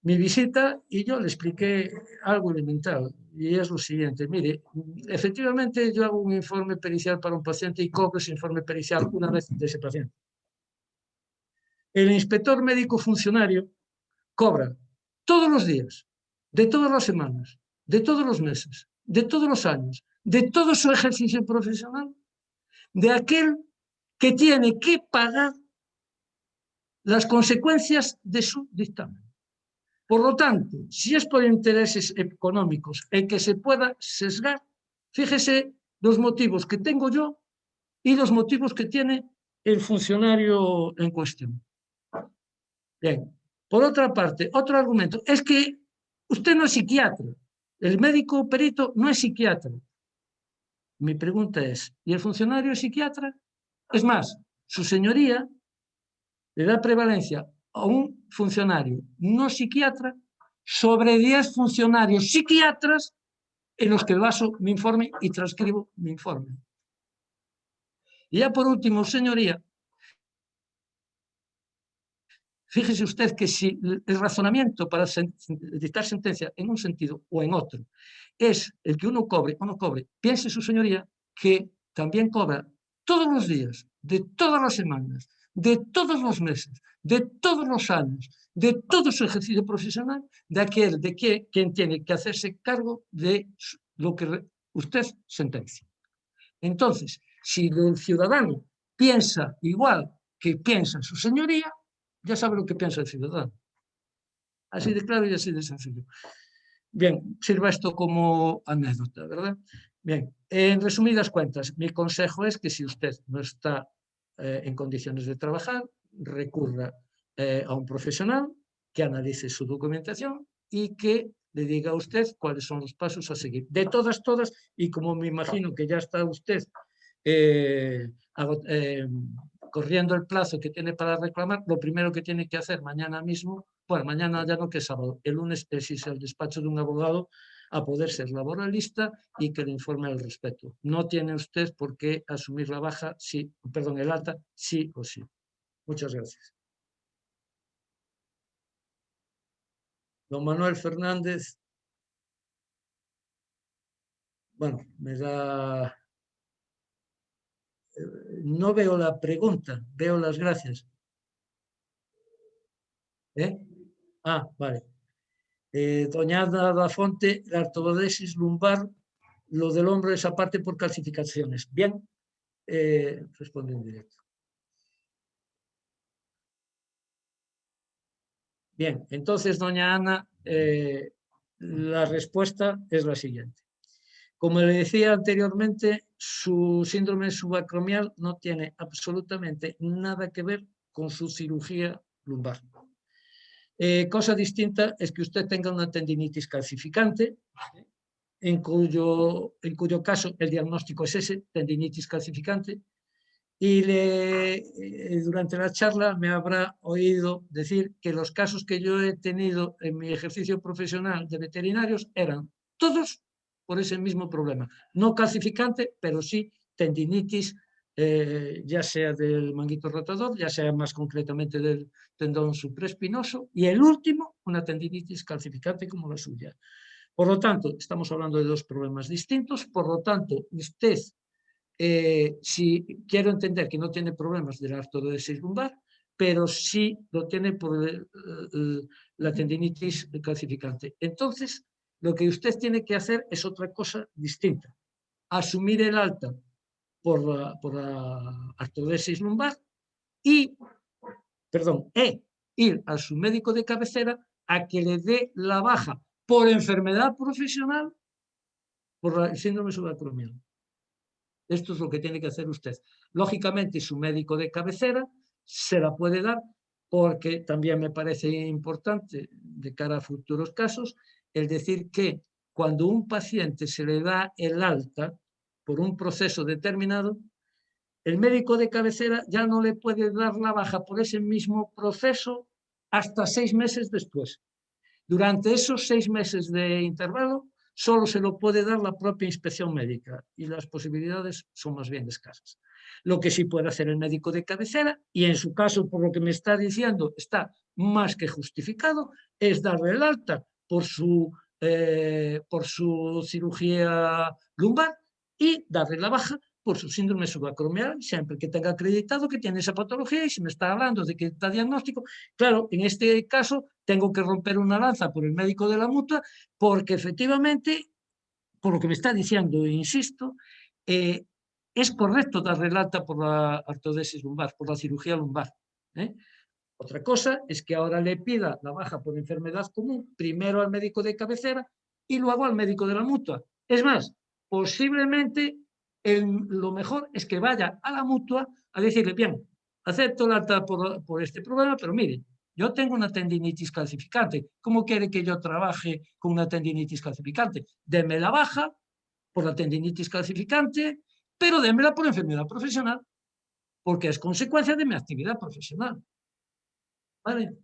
visita y yo le expliqué algo elemental y es lo siguiente: mire, efectivamente yo hago un informe pericial para un paciente y cobro ese informe pericial una vez de ese paciente. El inspector médico funcionario cobra todos los días, de todas las semanas, de todos los meses, de todos los años, de todo su ejercicio profesional, de aquel que tiene que pagar las consecuencias de su dictamen. Por lo tanto, si es por intereses económicos el que se pueda sesgar, fíjese los motivos que tengo yo y los motivos que tiene el funcionario en cuestión. Bien. Por otra parte, otro argumento es que usted no es psiquiatra, el médico perito no es psiquiatra. Mi pregunta es, ¿y el funcionario es psiquiatra? Es más, su señoría le da prevalencia a un funcionario no psiquiatra sobre 10 funcionarios psiquiatras en los que baso mi informe y transcribo mi informe. Y ya por último, señoría, fíjese usted que si el razonamiento para dictar sentencia en un sentido o en otro es el que uno cobre o no cobre, piense su señoría que también cobra todos los días, de todas las semanas, de todos los meses, de todos los años, de todo su ejercicio profesional, de quien tiene que hacerse cargo de lo que usted sentencia. Entonces, si el ciudadano piensa igual que piensa su señoría, ya sabe lo que piensa el ciudadano. Así de claro y así de sencillo. Bien, sirva esto como anécdota, ¿verdad? Bien, en resumidas cuentas, mi consejo es que si usted no está en condiciones de trabajar, recurra a un profesional que analice su documentación y que le diga a usted cuáles son los pasos a seguir. De todas, y como me imagino que ya está usted corriendo el plazo que tiene para reclamar, lo primero que tiene que hacer mañana mismo, bueno, mañana ya no, que es sábado, el lunes es irse al despacho de un abogado a poder ser laboralista y que le informe al respecto. No tiene usted por qué asumir la baja, el alta, sí o sí. Muchas gracias. Don Manuel Fernández, bueno, me da... No veo la pregunta, veo las gracias. Ah, vale. Doña Ana da Fonte, la artrodesis lumbar, lo del hombro es aparte por calcificaciones. Bien, responde en directo. Bien, entonces, doña Ana, la respuesta es la siguiente. Como le decía anteriormente, su síndrome subacromial no tiene absolutamente nada que ver con su cirugía lumbar. Cosa distinta es que usted tenga una tendinitis calcificante, en cuyo caso el diagnóstico es ese, tendinitis calcificante, y durante la charla me habrá oído decir que los casos que yo he tenido en mi ejercicio profesional de veterinarios eran todos por ese mismo problema. No calcificante, pero sí tendinitis, ya sea del manguito rotador, ya sea más concretamente del tendón supraespinoso, y el último, una tendinitis calcificante como la suya. Por lo tanto, estamos hablando de dos problemas distintos, por lo tanto, usted... si quiero entender que no tiene problemas de la artrodesis lumbar, pero sí lo tiene por la tendinitis calcificante. Entonces, lo que usted tiene que hacer es otra cosa distinta. Asumir el alta por la artrodesis lumbar y, ir a su médico de cabecera a que le dé la baja por enfermedad profesional por el síndrome subacromial. Esto es lo que tiene que hacer usted. Lógicamente, su médico de cabecera se la puede dar porque también me parece importante de cara a futuros casos el decir que cuando un paciente se le da el alta por un proceso determinado, el médico de cabecera ya no le puede dar la baja por ese mismo proceso hasta 6 meses después. Durante esos 6 meses de intervalo, solo se lo puede dar la propia inspección médica y las posibilidades son más bien escasas. Lo que sí puede hacer el médico de cabecera, y en su caso, por lo que me está diciendo, está más que justificado, es darle el alta por su cirugía lumbar y darle la baja por su síndrome subacromial, siempre que tenga acreditado que tiene esa patología. Y si me está hablando de que está diagnóstico, claro, en este caso tengo que romper una lanza por el médico de la mutua, porque efectivamente, por lo que me está diciendo, insisto, es correcto darle el alta por la artrodesis lumbar, por la cirugía lumbar. Otra cosa es que ahora le pida la baja por enfermedad común, primero al médico de cabecera y luego al médico de la mutua. Es más, posiblemente lo mejor es que vaya a la mutua a decirle, bien, acepto el alta por este problema, pero mire, yo tengo una tendinitis calcificante. ¿Cómo quiere que yo trabaje con una tendinitis calcificante? Deme la baja por la tendinitis calcificante, pero démela por enfermedad profesional, porque es consecuencia de mi actividad profesional. ¿Vale?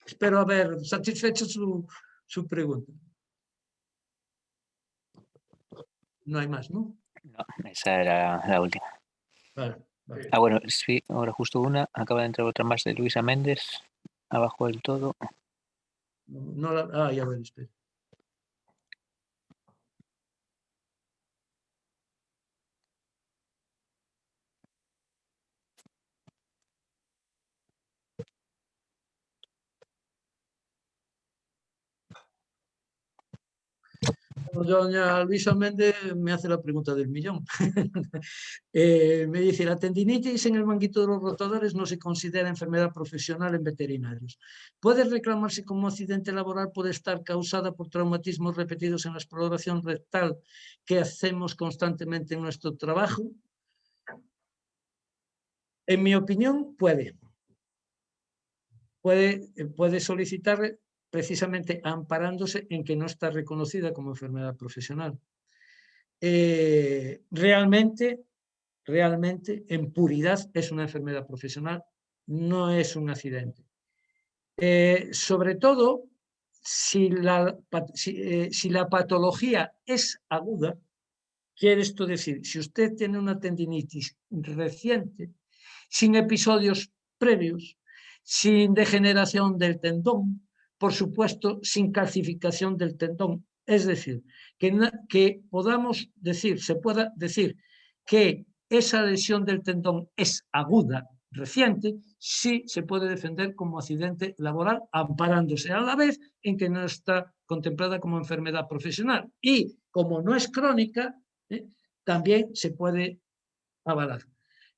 Espero haber satisfecho su pregunta. No hay más, ¿no? No, esa era la última. Vale, vale. Ah, bueno, sí, ahora justo una. Acaba de entrar otra más de Luisa Méndez. Abajo del todo. No ya lo espero. Doña Luisa Méndez me hace la pregunta del millón. Me dice, la tendinitis en el manguito de los rotadores no se considera enfermedad profesional en veterinarios. ¿Puede reclamarse como accidente laboral? ¿Puede estar causada por traumatismos repetidos en la exploración rectal que hacemos constantemente en nuestro trabajo? En mi opinión, puede solicitar precisamente amparándose en que no está reconocida como enfermedad profesional. Realmente, en puridad, es una enfermedad profesional, no es un accidente. Sobre todo, si la patología es aguda, quiere esto decir, si usted tiene una tendinitis reciente, sin episodios previos, sin degeneración del tendón, por supuesto, sin calcificación del tendón. Es decir, que podamos decir, se pueda decir que esa lesión del tendón es aguda, reciente, sí se puede defender como accidente laboral, amparándose a la vez en que no está contemplada como enfermedad profesional. Y como no es crónica, también se puede avalar.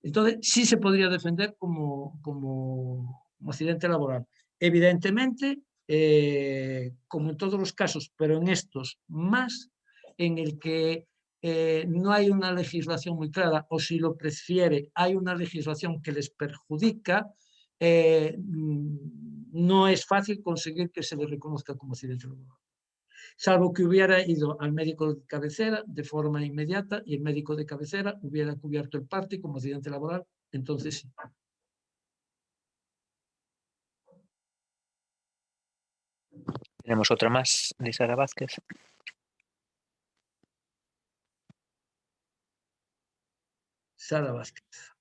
Entonces, sí se podría defender como accidente laboral. Evidentemente, como en todos los casos, pero en estos más, en el que no hay una legislación muy clara, o si lo prefiere, hay una legislación que les perjudica, no es fácil conseguir que se le reconozca como accidente laboral. Salvo que hubiera ido al médico de cabecera de forma inmediata y el médico de cabecera hubiera cubierto el parte como accidente laboral, entonces sí. Tenemos otra más de Sara Vázquez. Sara Vázquez.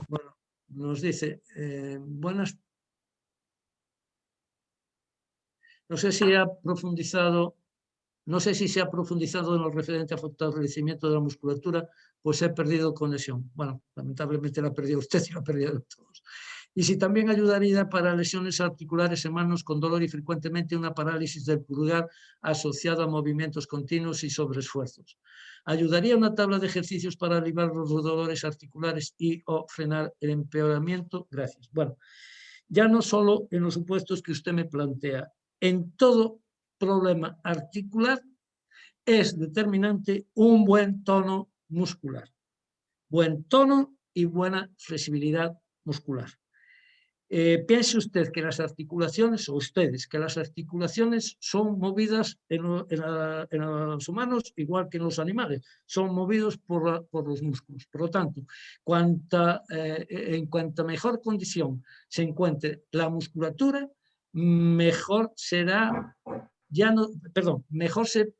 Bueno, nos dice, buenas. No sé si ha profundizado, no sé si se ha profundizado en lo referente a fortalecimiento de la musculatura, pues he perdido conexión. Bueno, lamentablemente la ha perdido usted y la ha perdido todos. Y si también ayudaría para lesiones articulares en manos con dolor y frecuentemente una parálisis del pulgar asociada a movimientos continuos y sobreesfuerzos. Ayudaría una tabla de ejercicios para aliviar los dolores articulares y o frenar el empeoramiento. Gracias. Bueno, ya no solo en los supuestos que usted me plantea, en todo problema articular es determinante un buen tono muscular. Buen tono y buena flexibilidad muscular. Piense usted que las articulaciones, o ustedes, que las articulaciones son movidas en los humanos igual que en los animales, son movidos por los músculos. Por lo tanto, en cuanta mejor condición se encuentre la musculatura, mejor será, mejor se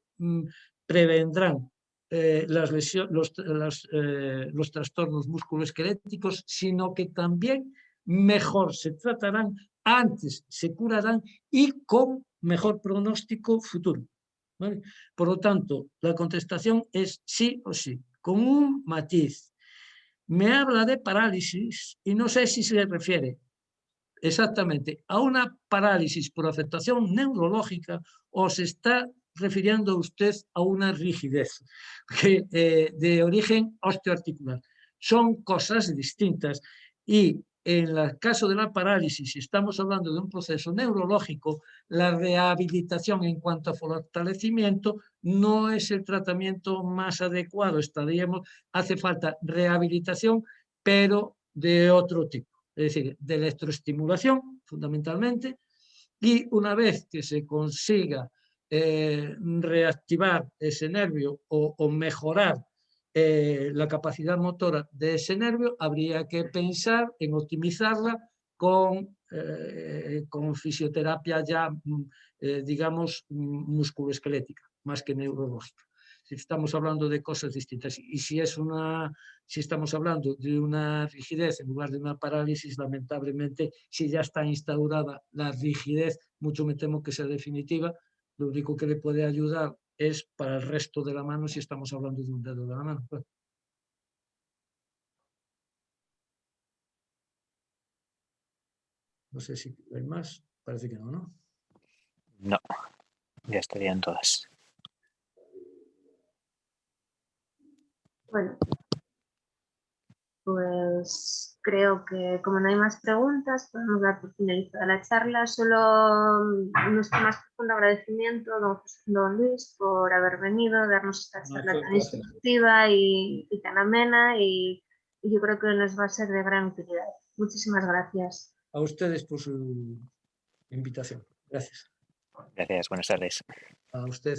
prevendrán los trastornos musculoesqueléticos, sino que también mejor se tratarán, antes se curarán y con mejor pronóstico futuro. ¿Vale? Por lo tanto, la contestación es sí o sí, con un matiz. Me habla de parálisis y no sé si se refiere exactamente a una parálisis por afectación neurológica o se está refiriendo usted a una rigidez de origen osteoarticular. Son cosas distintas y en el caso de la parálisis, si estamos hablando de un proceso neurológico, la rehabilitación en cuanto a fortalecimiento no es el tratamiento más adecuado. Hace falta rehabilitación, pero de otro tipo. Es decir, de electroestimulación, fundamentalmente, y una vez que se consiga reactivar ese nervio o mejorar la capacidad motora de ese nervio, habría que pensar en optimizarla con fisioterapia ya, digamos, musculoesquelética, más que neurológica. Si estamos hablando de cosas distintas. Y si estamos hablando de una rigidez en lugar de una parálisis, lamentablemente, si ya está instaurada la rigidez, mucho me temo que sea definitiva, lo único que le puede ayudar es para el resto de la mano si estamos hablando de un dedo de la mano. Bueno. No sé si hay más, parece que no, ¿no? No, ya estarían todas. Bueno, pues creo que como no hay más preguntas, podemos dar por finalizada la charla. Solo nuestro más profundo agradecimiento, don Luis, por haber venido, darnos esta charla tan instructiva y tan amena, y yo creo que nos va a ser de gran utilidad. Muchísimas gracias. A ustedes por su invitación. Gracias. Gracias, buenas tardes. A usted.